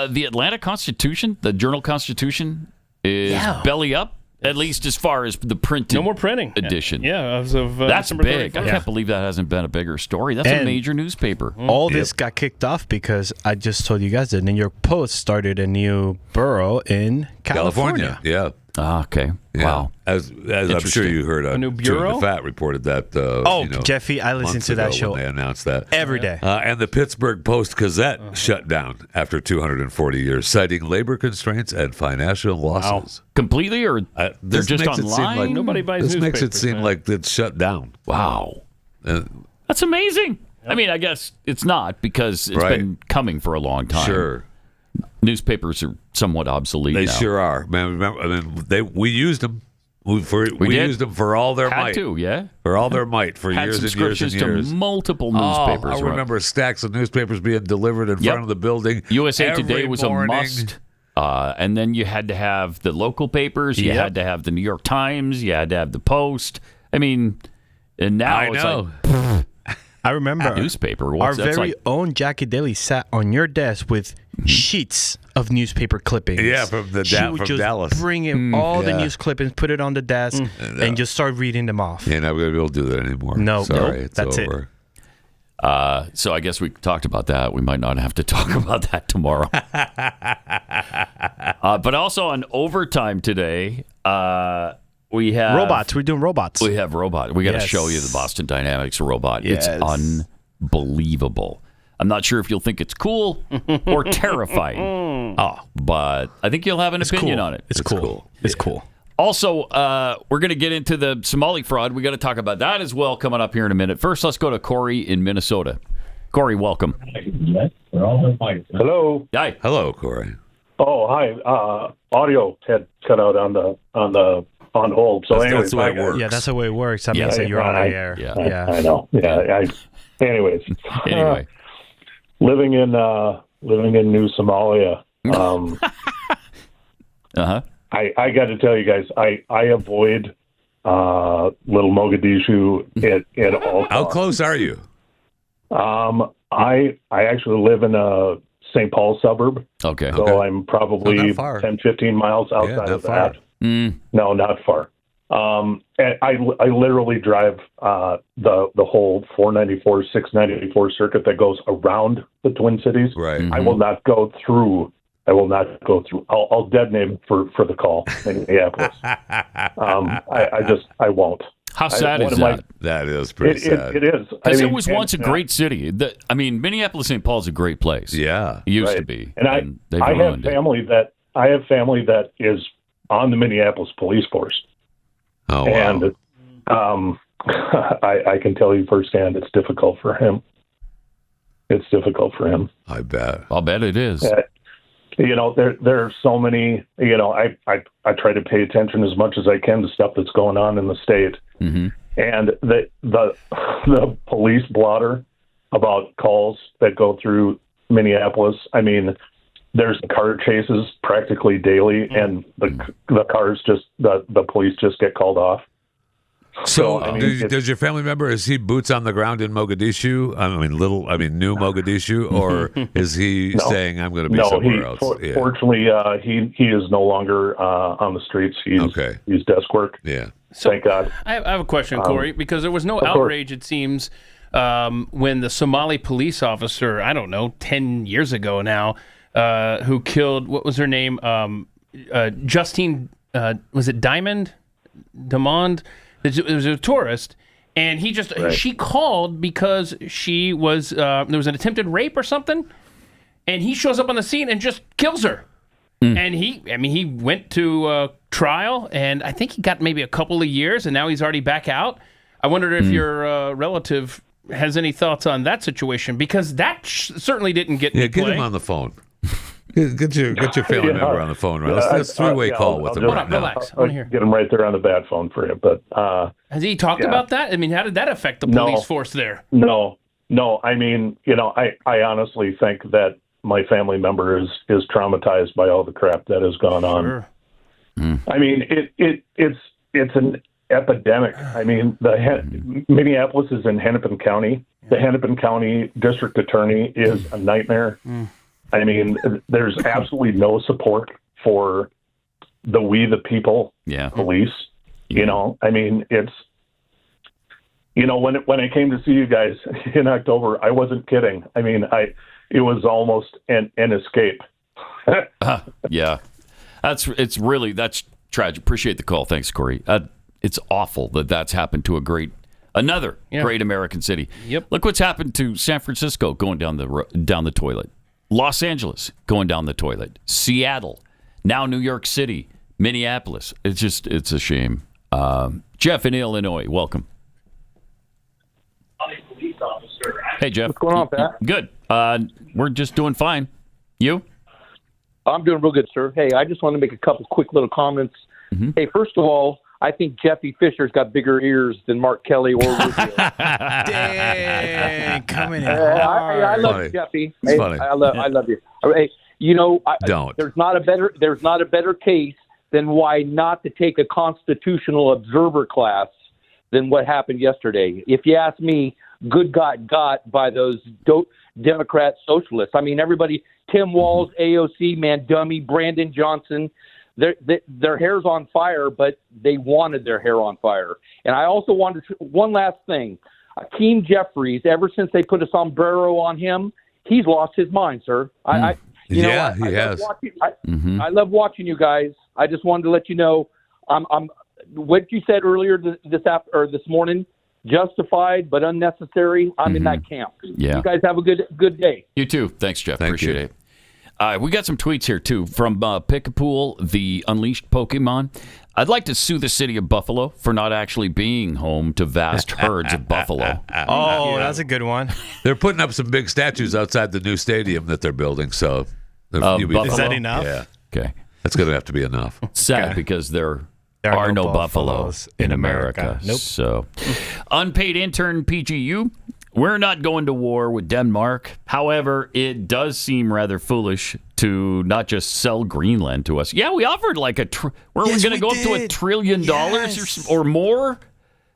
the Atlanta Constitution, the Journal Constitution, is belly up. At least as far as the printed
no more printing
edition.
Yeah, as of
that's
December
big.
31st.
I can't believe that hasn't been a bigger story. That's a major newspaper.
All this got kicked off because I just told you guys that New York Post started a new borough in California.
Yeah.
Okay.
Yeah.
Wow.
As I'm sure you heard,
a new bureau?
Chewing the Fat reported that.
Jeffy, I listened to that show
when they announced that
every day.
And the Pittsburgh Post-Gazette shut down after 240 years, citing labor constraints and financial losses.
Completely, or they're just online?
Like,
nobody buys
this
newspapers.
Makes it seem like it's shut down.
Wow. That's amazing. Yep. I mean, I guess it's not because it's been coming for a long time.
Sure.
Newspapers are somewhat obsolete
They
now.
sure are. Man, remember, we used them. We used them for all their might. For all their might for years and years and years.
Subscriptions to multiple newspapers.
I remember stacks of newspapers being delivered in front of the building.
USA Today was
morning.
a must. And then you had to have the local papers. You had to have the New York Times. You had to have the Post. I mean, and now it's like...
I remember
a newspaper.
Our very own Jackie Daly sat on your desk with sheets of newspaper clippings.
Yeah, from Dallas.
Bring in all the news clippings, put it on the desk, and just start reading them off.
Yeah, not going to be able to do that anymore.
No,
sorry, it's
that's
over.
So I guess we talked about that. We might not have to talk about that tomorrow. But also on overtime today, we have
robots. We're doing robots.
We have robot. We got to show you the Boston Dynamics robot.
Yes.
It's unbelievable. I'm not sure if you'll think it's cool or terrifying. But I think you'll have an opinion on it.
It's cool. It's cool.
Also, we're going to get into the Somali fraud. We got to talk about that as well coming up here in a minute. First, let's go to Corey in Minnesota. Corey, welcome.
Hello.
Hi.
Hello, Corey.
Oh, hi. Audio had cut out on hold. So
that's the way it works.
Yeah, that's the way it works. That means that you're on the air.
Yeah, I know. Yeah. Anyways.
Anyway,
living in New Somalia. I got to tell you guys, I avoid little Mogadishu at all costs.
How close are you?
I actually live in a St. Paul suburb.
Okay.
So I'm probably 10, 15 miles outside of that. No, not far. And I literally drive the whole 494, 694 circuit that goes around the Twin Cities.
Right.
I will not go through. I'll detonate for the call in Minneapolis. I won't.
How sad is that?
That is pretty sad.
It is.
Because it was once a great city. Minneapolis, St. Paul is a great place.
Yeah.
It used to be.
And I have family that is on the Minneapolis police force.
Oh, wow.
And I can tell you firsthand, it's difficult for him.
I bet.
I'll bet it is.
There are so many, I try to pay attention as much as I can to stuff that's going on in the state.
Mm-hmm.
And the police blotter about calls that go through Minneapolis, I mean, there's car chases practically daily, and the cars the police just get called off.
So, does your family member, is he boots on the ground in Mogadishu? New Mogadishu, or is he saying I'm going to be somewhere else?
Fortunately, he is no longer on the streets. He's desk work.
Yeah.
So, thank God.
I have a question, Corey, because there was no outrage, it seems, when the Somali police officer, 10 years ago now, who killed, what was her name? Justine, was it Diamond? It was a tourist, and she called because she was there was an attempted rape or something, and he shows up on the scene and just kills her. And he went to trial, and I think he got maybe a couple of years, and now he's already back out. I wondered if your relative has any thoughts on that situation, because that certainly didn't get
get him on the phone. Get your family member on the phone, right? Let's three-way call with him right now.
Relax. I want to hear.
Get him right there on the bad phone for you. But
has he talked about that? I mean, how did that affect the police force there?
No. I mean, I honestly think that my family member is traumatized by all the crap that has gone on. I mean, it's an epidemic. I mean, Minneapolis is in Hennepin County. The Hennepin County District Attorney is a nightmare. I mean, there's absolutely no support for the We the People police. I mean, it's, when I came to see you guys in October, I wasn't kidding. I mean, it was almost an escape.
Yeah, that's tragic. Appreciate the call. Thanks, Corey. It's awful that that's happened to another great American city.
Yep.
Look what's happened to San Francisco going down the toilet. Los Angeles going down the toilet. Seattle, now New York City, Minneapolis. It's a shame. Jeff in Illinois, welcome. Hey, Jeff.
What's going on, Pat?
Good. We're just doing fine. You?
I'm doing real good, sir. Hey, I just want to make a couple quick little comments.
Mm-hmm.
Hey, first of all, I think Jeffy Fisher's got bigger ears than Mark Kelly or Rubio.
Dang, coming in
I love you, Jeffy.
It's funny.
I love you. Hey,
Don't.
There's not a better case than why not to take a constitutional observer class than what happened yesterday. If you ask me, good got by those Democrat socialists. I mean, everybody, Tim Walz, AOC, Dummy, Brandon Johnson, their hair's on fire, but they wanted their hair on fire. And I also wanted one last thing. Akeem Jeffries, ever since they put a sombrero on him, he's lost his mind, sir. He has. I love watching you guys. I just wanted to let you know, I'm what you said earlier this morning, justified but unnecessary. I'm in that camp.
Yeah.
You guys have a good day.
You too. Thanks, Jeff. Appreciate it. We got some tweets here, too, from Pickapool, the Unleashed Pokemon. I'd like to sue the city of Buffalo for not actually being home to vast herds of buffalo.
Oh, that's a good one.
They're putting up some big statues outside the new stadium that they're building, so...
Is that enough?
Yeah.
Okay.
That's going to have to be enough.
Sad, because there are no buffaloes in America.
Nope.
So, unpaid intern PGU, we're not going to war with Denmark. However, it does seem rather foolish to not just sell Greenland to us. Yeah, we offered like we're going to go up to $1 trillion or more.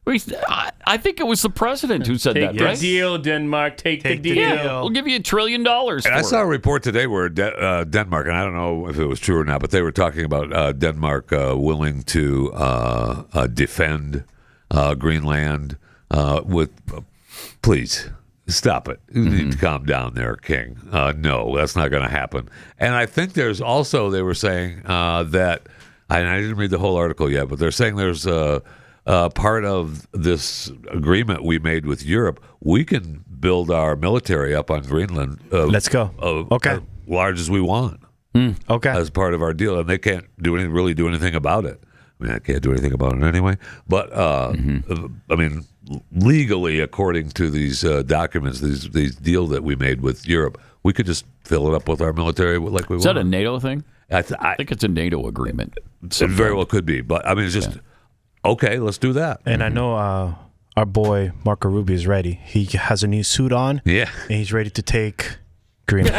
I think it was the president who said that, right?
Take the deal, Denmark. Take the deal.
Yeah, we'll give you $1 trillion for it.
And I saw a report today where Denmark, and I don't know if it was true or not, but they were talking about Denmark willing to defend Greenland with... Please, stop it. You need to calm down there, King. No, that's not going to happen. And I think there's also, they were saying that, and I didn't read the whole article yet, but they're saying there's part of this agreement we made with Europe, we can build our military up on Greenland.
Let's go. Okay.
As large as we want.
Okay.
As part of our deal. And they can't really do anything about it. I mean, I can't do anything about it anyway. But, I mean... legally, according to these documents, these deal that we made with Europe, we could just fill it up with our military like we want.
Is that a NATO thing? I think it's a NATO agreement.
It very well could be, but I mean, it's just okay. Let's do that.
And I know our boy Marco Rubio is ready. He has a new suit on.
Yeah,
and he's ready to take Greenland.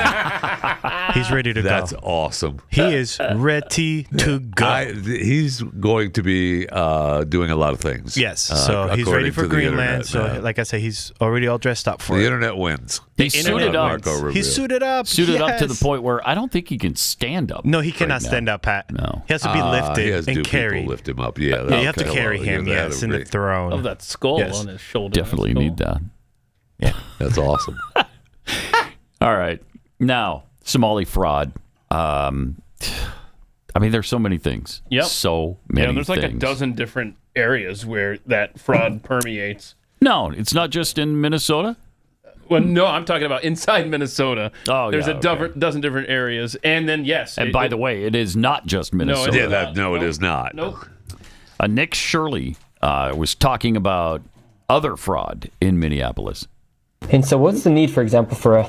He's ready to go.
That's awesome.
He is ready to go.
He's going to be doing a lot to things.
Yes, so he's ready for Greenland. So, like I say, he's already all dressed up for it.
The internet wins.
He's suited up.
He's suited up.
Suited up to the point where I don't think he can stand up.
No, he cannot stand up, Pat.
No.
He has to be lifted
he has
and carried.
Lift him up. Yeah,
you have to carry him. Yes, in the throne.
Of that skull on his shoulder.
Definitely need that.
Yeah,
that's awesome.
All right, now Somali fraud. I mean, there's so many things.
Yep.
So many things.
There's like a dozen different areas where that fraud permeates.
No, it's not just in Minnesota.
Well, no, I'm talking about inside Minnesota.
Oh,
there's a dozen different areas, and then
and by the way, it is not just Minnesota.
It is not.
Nope.
Nick Shirley was talking about other fraud in Minneapolis.
And so, what's the need, for example, for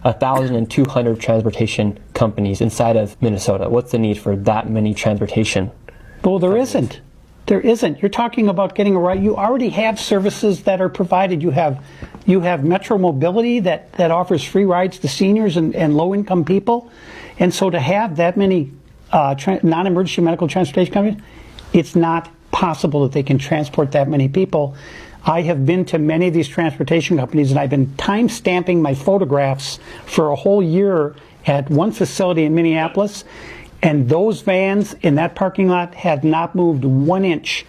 1,200 transportation companies inside of Minnesota? What's the need for that many transportation?
Well, there isn't. There isn't. You're talking about getting a right. You already have services that are provided. You have Metro Mobility that offers free rides to seniors and low-income people. And so to have that many non-emergency medical transportation companies, it's not possible that they can transport that many people. I have been to many of these transportation companies, and I've been time-stamping my photographs for a whole year at one facility in Minneapolis, and those vans in that parking lot had not moved 1 inch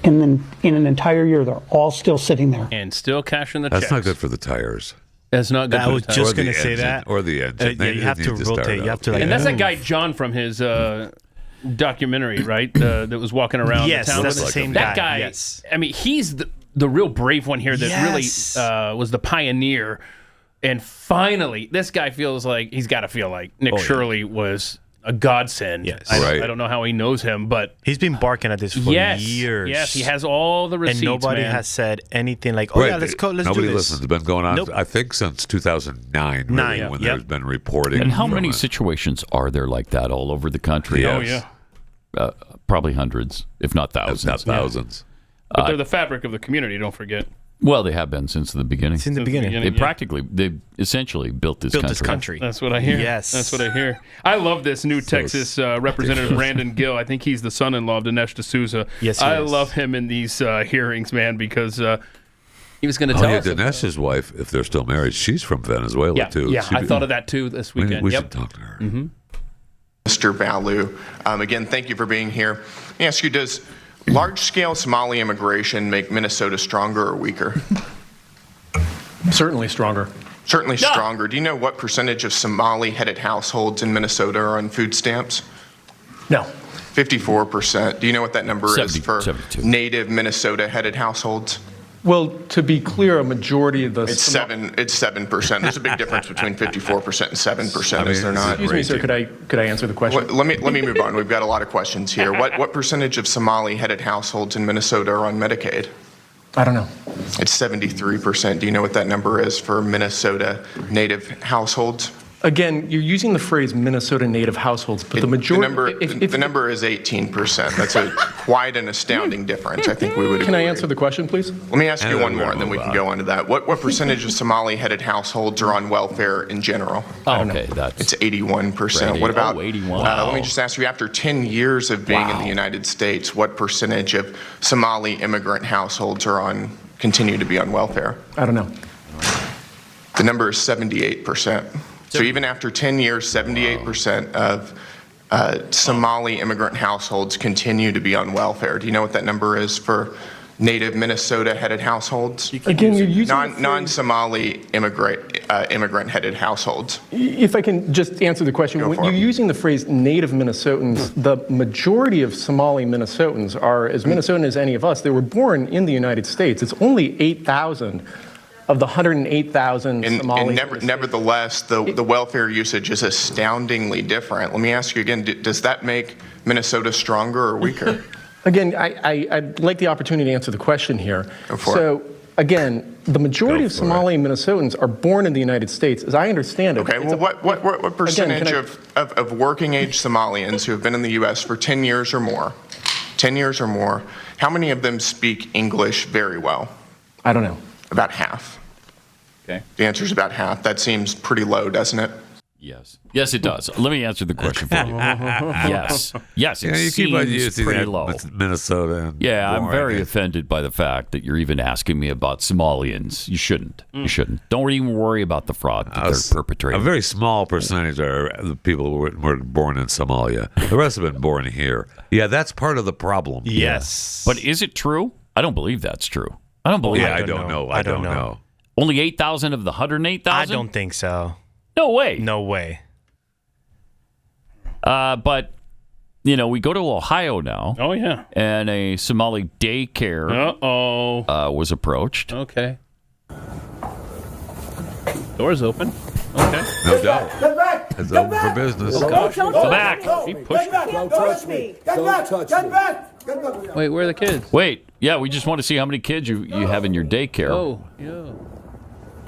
in an entire year. They're all still sitting there.
And still cashing the checks.
That's not good for the tires.
That's not good.
I was just going to say
engine,
that.
Or the engine.
Yeah, you have to rotate. You have to.
And that's that guy John from his documentary, right? That was walking around.
Yes,
the town.
that's the same
that
guy.
guy.
Yes.
I mean, he's the real brave one here that really was the pioneer. And finally, this guy feels like he's got to feel like Nick Shirley was a godsend.
Yes.
I don't know how he knows him, but
he's been barking at this for years.
Yes, he has all the receipts,
and nobody has said anything like, "Oh yeah, let's go. Let's do this."
Nobody listens. It's been going on, I think, since 2009. When there's been reporting.
And how many situations are there like that all over the country?
Yes.
Oh yeah,
probably hundreds, if not thousands.
If not thousands.
But they're the fabric of the community. Don't forget.
Well, they have been since the beginning.
Since the beginning.
They essentially built this country.
That's what I hear.
Yes.
That's what I hear. I love this new Texas Representative Brandon Gill. I think he's the son-in-law of Dinesh D'Souza.
Yes,
I love him in these hearings, man, because he was going to tell us.
Dinesh's wife, if they're still married, she's from Venezuela, too.
Yeah, I thought of that, too, this weekend.
We should talk to her.
Mm-hmm.
Mr. Balu, again, thank you for being here. Let me ask you, does large-scale Somali immigration make Minnesota stronger or weaker?
Certainly stronger.
Certainly stronger. Do you know what percentage of Somali-headed households in Minnesota are on food stamps?
No.
54%. Do you know what that number is for
72.
native Minnesota-headed households?
Well, to be clear, a majority of the...
It's 7%. There's a big difference between 54% and 7%, is there not?
Excuse me, sir, could I answer the question?
Let me move on. We've got a lot of questions here. What percentage of Somali-headed households in Minnesota are on Medicaid?
I don't know.
It's 73%. Do you know what that number is for Minnesota native households?
Again, you're using the phrase Minnesota native households, but the majority...
The number is 18%. That's quite an astounding difference. I think we would agree.
Can I answer the question, please?
Let me ask you one more, and then we can go on to that. What percentage of Somali-headed households are on welfare in general?
Okay,
it's 81%. What about
81?
Let me just ask you, after 10 years of being in the United States, what percentage of Somali immigrant households continue to be on welfare?
I don't know.
The number is 78%. So even after 10 years, 78% of Somali immigrant households continue to be on welfare. Do you know what that number is for native Minnesota-headed households?
Again, you're using
non-Somali immigrant-headed households.
If I can just answer the question, when you're using the phrase native Minnesotans, the majority of Somali Minnesotans are as Minnesotan as any of us. They were born in the United States. It's only 8,000 of the 108,000 Somali.
Nevertheless, the welfare usage is astoundingly different. Let me ask you again, does that make Minnesota stronger or weaker?
Again, I'd like the opportunity to answer the question here. Again, the majority of Somali Minnesotans are born in the United States, as I understand it.
Okay, well, what percentage of working-age Somalians who have been in the U.S. for 10 years or more, how many of them speak English very well?
I don't know.
About half.
Okay.
The answer is about half. That seems pretty low, doesn't it?
Yes. Yes, it does. Let me answer the question for you. Yes. Yes, it
you keep on using
pretty
that
low.
with Minnesota.
I'm very offended by the fact that you're even asking me about Somalians. You shouldn't. You shouldn't. Don't even worry about the fraud that they're perpetrating.
A very small percentage are the people who were born in Somalia. The rest have been born here. Yeah, that's part of the problem.
Yes. But is it true? I don't believe that's true. I don't believe.
I don't know. I don't know.
Only 8,000 of the 108,000?
I don't think so.
No way.
No way.
But, we go to Ohio now.
Oh, yeah.
And a Somali daycare was approached.
Okay. Door's open. Okay.
No doubt.
Get back!
It's open for business.
Go
back. He pushed me.
Don't touch me. Get back! Get back!
Wait, where are the kids?
Wait. Yeah, we just want to see how many kids you have in your daycare.
Oh, yeah.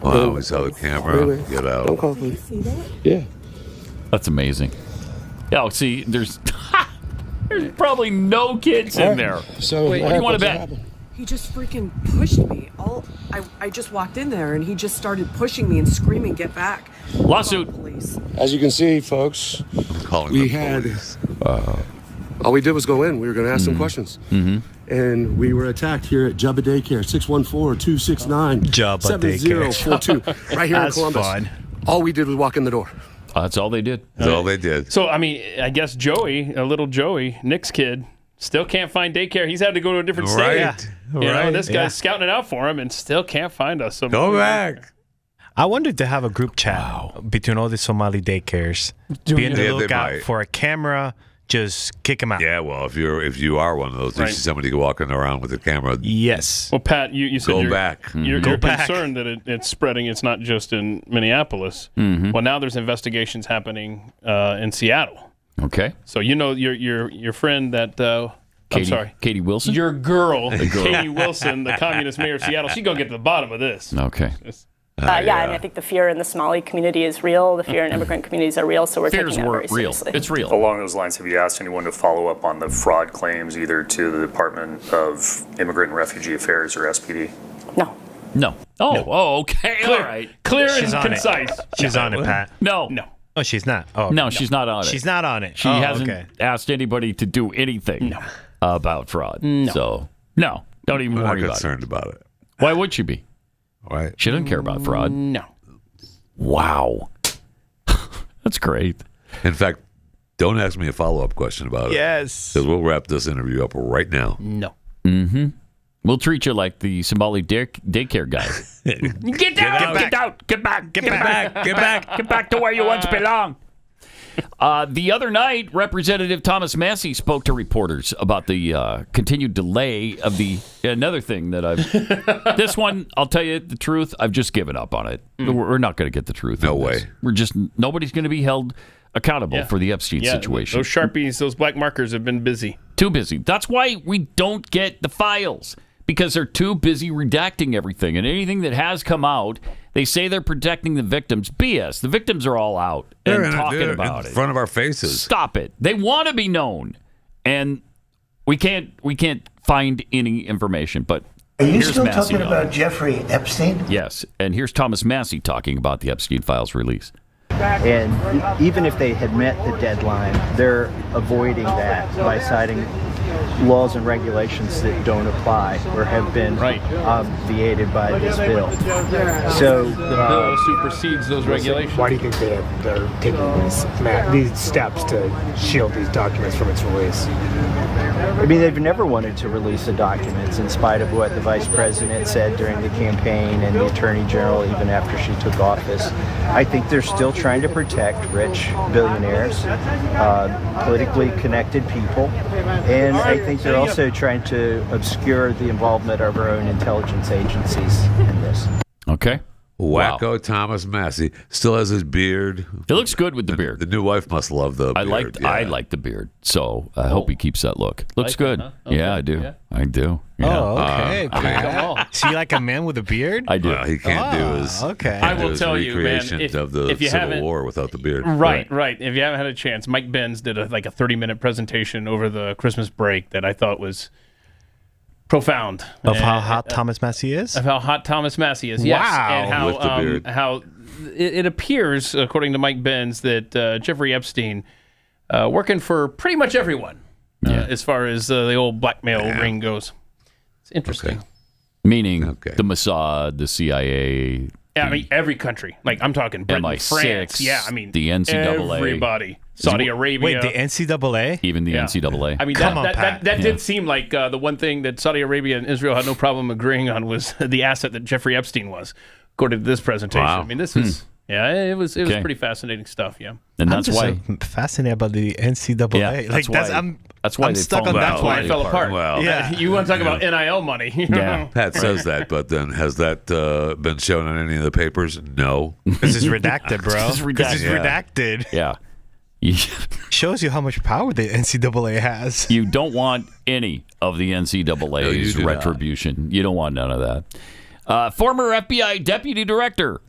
Wow, we saw the camera. Get out.
Don't call me. See that? Yeah.
That's amazing. Yeah, see, there's probably no kids in there.
So
what do you want to bet?
He just freaking pushed me. I just walked in there and he just started pushing me and screaming, "Get back!"
Lawsuit.
As you can see, folks, we had all we did was go in. We were going to ask some questions. And we were attacked here at Jubba Daycare, 614-269-7042, right here in Columbus. Fun. All we did was walk in the door.
That's all they did.
That's all they did.
So, I guess little Joey, Nick's kid, still can't find daycare. He's had to go to a different state. This guy's scouting it out for him and still can't find us. So
go back.
I wondered to have a group chat between all the Somali daycares. Be on the lookout for a camera. Just kick him out.
Yeah, well, if you are one of those, you see somebody walking around with a camera.
Yes.
Well, Pat, you said
go back.
You're concerned that it's spreading. It's not just in Minneapolis. Well, now there's investigations happening in Seattle.
Okay.
So your friend that
Katie Wilson,
your girl, Katie Wilson, the communist mayor of Seattle. She's gonna get to the bottom of this.
Okay.
I mean, I think the fear in the Somali community is real. The fear in immigrant communities are real, so we're taking it very seriously.
It's real.
Along those lines, have you asked anyone to follow up on the fraud claims, either to the Department of Immigrant and Refugee Affairs or SPD?
No.
Oh, okay.
Clear.
All right.
Clear and concise.
She's on it, Pat.
No.
Oh, she's not. Oh,
no, she's not on it.
She's not on it.
She hasn't asked anybody to do anything about fraud.
No.
So, no, don't even worry about it.
I'm not concerned about it.
Why would she be?
Right.
She doesn't care about fraud.
No.
Wow. That's great.
In fact, don't ask me a follow-up question about it.
Yes.
Because we'll wrap this interview up right now.
No.
Mm-hmm. We'll treat you like the Somali daycare guy.
Get out! Get back to where you once belong.
The other night, Representative Thomas Massie spoke to reporters about the continued delay of another thing that I've... This one, I'll tell you the truth, I've just given up on it. We're not going to get the truth.
No
on
way.
This. Nobody's going to be held accountable for the Epstein situation.
Those Sharpies, those black markers have been busy.
Too busy. That's why we don't get the files, because they're too busy redacting everything. And anything that has come out, they say they're protecting the victims. BS. The victims are all out and talking about it
in front of our faces.
Stop it. They want to be known, and we can't find any information. But
are you
here's
still
Massie
talking about Jeffrey Epstein?
Yes, and here's Thomas Massie talking about the Epstein files release.
And even if they had met the deadline, they're avoiding that by citing laws and regulations that don't apply or have been obviated by this bill. So
the bill supersedes those regulations.
Why do you think they're taking these steps to shield these documents from its release?
I mean, they've never wanted to release the documents in spite of what the vice president said during the campaign and the attorney general even after she took office. I think they're still trying to protect rich billionaires, politically connected people, and I think they're also trying to obscure the involvement of our own intelligence agencies in this.
Okay.
Wacko Thomas Massie still has his beard.
It looks good with the beard.
The new wife must love the beard.
I like the beard, so I hope he keeps that look. Looks good.
It, huh? Okay.
Yeah, I do. Yeah. I do. Yeah.
Oh, okay. So you like a man with a beard?
I do.
Well, he can't do his.
Okay.
I will tell you, man,
recreation of the
if you
Civil War without the beard.
Right. If you haven't had a chance, Mike Benz did a 30-minute presentation over the Christmas break that I thought was profound.
Of how hot Thomas Massie is?
Of how hot Thomas Massie is, yes.
Wow.
And how it appears, according to Mike Benz, that Jeffrey Epstein working for pretty much everyone as far as the old blackmail ring goes. It's interesting.
Okay.
Meaning the Mossad, the CIA.
Yeah, I mean, every country. Like, I'm talking Britain,
MI6,
France. Yeah, I mean,
the NCAA.
Everybody. Saudi Arabia.
Wait, the NCAA?
Even the NCAA.
I mean, that did seem like the one thing that Saudi Arabia and Israel had no problem agreeing on was the asset that Jeffrey Epstein was, according to this presentation.
Wow.
I mean, this is... Yeah, it was pretty fascinating stuff, yeah.
And that's why...
I'm fascinated about the NCAA.
Yeah, that's why
I'm stuck on that.
That's why it fell apart.
Well,
yeah. You want to talk about NIL money.
Yeah.
Pat says that, but then has that been shown on any of the papers? No.
This is redacted, bro.
This is redacted. Yeah.
Shows you how much power the NCAA has.
You don't want any of the NCAA's retribution. You don't want none of that. Former FBI deputy director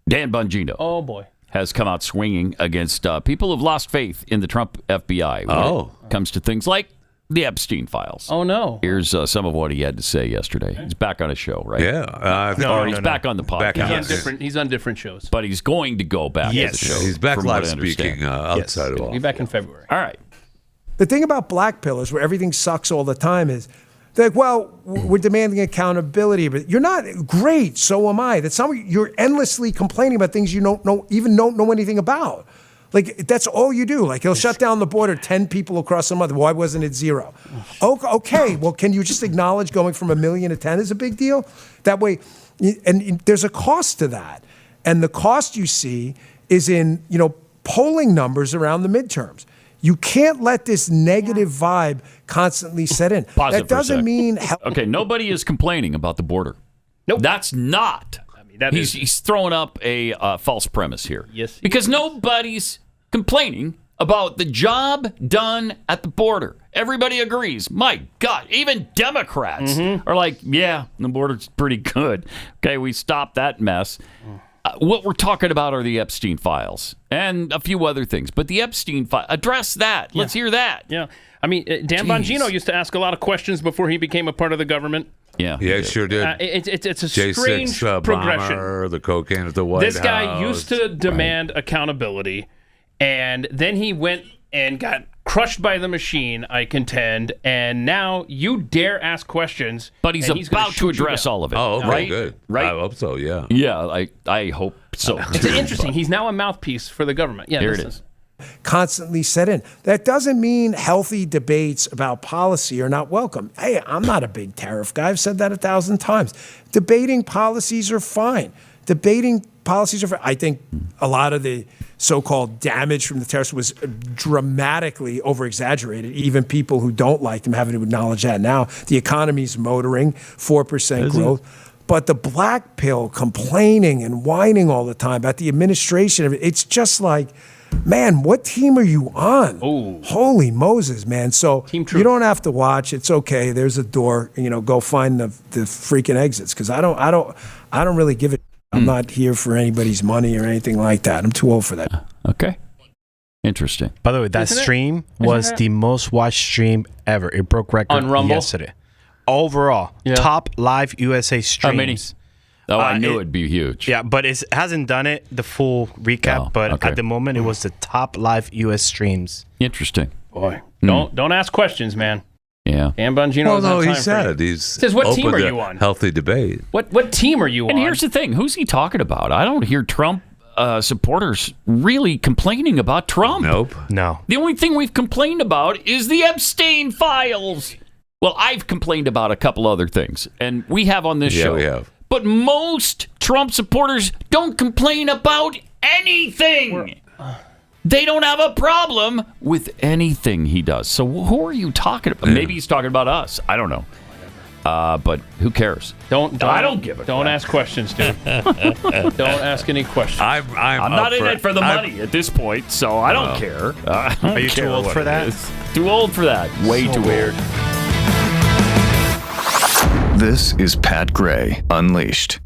Dan Bongino.
Oh, boy.
Has come out swinging against people who've lost faith in the Trump FBI when it comes to things like the Epstein files.
Oh, no.
Here's some of what he had to say yesterday. He's back on a show, right?
Yeah.
He's back on the podcast.
He's on different shows.
But he's going to go back to the show.
He's back live speaking outside of all.
He'll be back in February.
All right.
The thing about black pillars, where everything sucks all the time, is they're like, well, we're demanding accountability, but you're not great. So am I. You're endlessly complaining about things you don't know anything about. Like, that's all you do. Like, he'll shut down the border, 10 people across the month. Why wasn't it 0? Okay, well, can you just acknowledge going from 1 million to 10 is a big deal? That way, and there's a cost to that. And the cost you see is in, polling numbers around the midterms. You can't let this negative vibe constantly set in. That doesn't mean...
Okay, nobody is complaining about the border. Nope. That's not... He's throwing up a false premise here.
Yes.
Because nobody's complaining about the job done at the border. Everybody agrees. My God, even Democrats are like, yeah, the border's pretty good. Okay, we stopped that mess. What we're talking about are the Epstein files and a few other things. But the Epstein file, address that. Let's hear that.
Yeah. I mean, Dan Bongino used to ask a lot of questions before he became a part of the government.
Yeah,
sure did.
It's a strange progression.
Bomber, the cocaine at the White House.
This guy used to demand accountability, and then he went and got crushed by the machine, I contend, and now you dare ask questions.
But he's about to address all of it.
Oh, okay,
right?
Good.
Right?
I hope so, yeah.
Yeah, I hope so.
It's interesting. He's now a mouthpiece for the government. Yeah,
here it is.
Constantly set in. That doesn't mean healthy debates about policy are not welcome. Hey, I'm not a big tariff guy. I've said that 1,000 times. Debating policies are fine. Debating policies are. I think a lot of the so-called damage from the terrorists was dramatically over-exaggerated. Even people who don't like them having to acknowledge that now. The economy's motoring, 4% growth. But the black pill complaining and whining all the time about the administration, it's just like, man, what team are you on?
Ooh.
Holy Moses, man. So you don't have to watch. It's okay. There's a door. Go find the freaking exits, because I don't really give it. I'm not here for anybody's money or anything like that. I'm too old for that.
Okay. Interesting.
By the way, that stream was the most watched stream ever. It broke record
on Rumble
yesterday. Overall, top live USA streams.
How many? Oh, I knew it'd be huge.
Yeah, but it hasn't done it, the full recap. But at the moment, it was the top live US streams.
Interesting.
Boy, don't ask questions, man.
Yeah.
Dan Bongino.
Well, no, he said he
says, "What team are you on?
Healthy debate.
What team are you on?"
And here's the thing: who's he talking about? I don't hear Trump supporters really complaining about Trump.
Nope.
No.
The only thing we've complained about is the Epstein files. Well, I've complained about a couple other things, and we have on this show.
Yeah, we have.
But most Trump supporters don't complain about anything. They don't have a problem with anything he does. So who are you talking about? Maybe he's talking about us. I don't know. But who cares? I don't give a
Don't
crap.
ask questions, dude. Don't ask any questions.
I'm not in it for the money at this point, so I don't care.
Are you too old for that?
Too old for that. Way too weird.
This is Pat Gray Unleashed.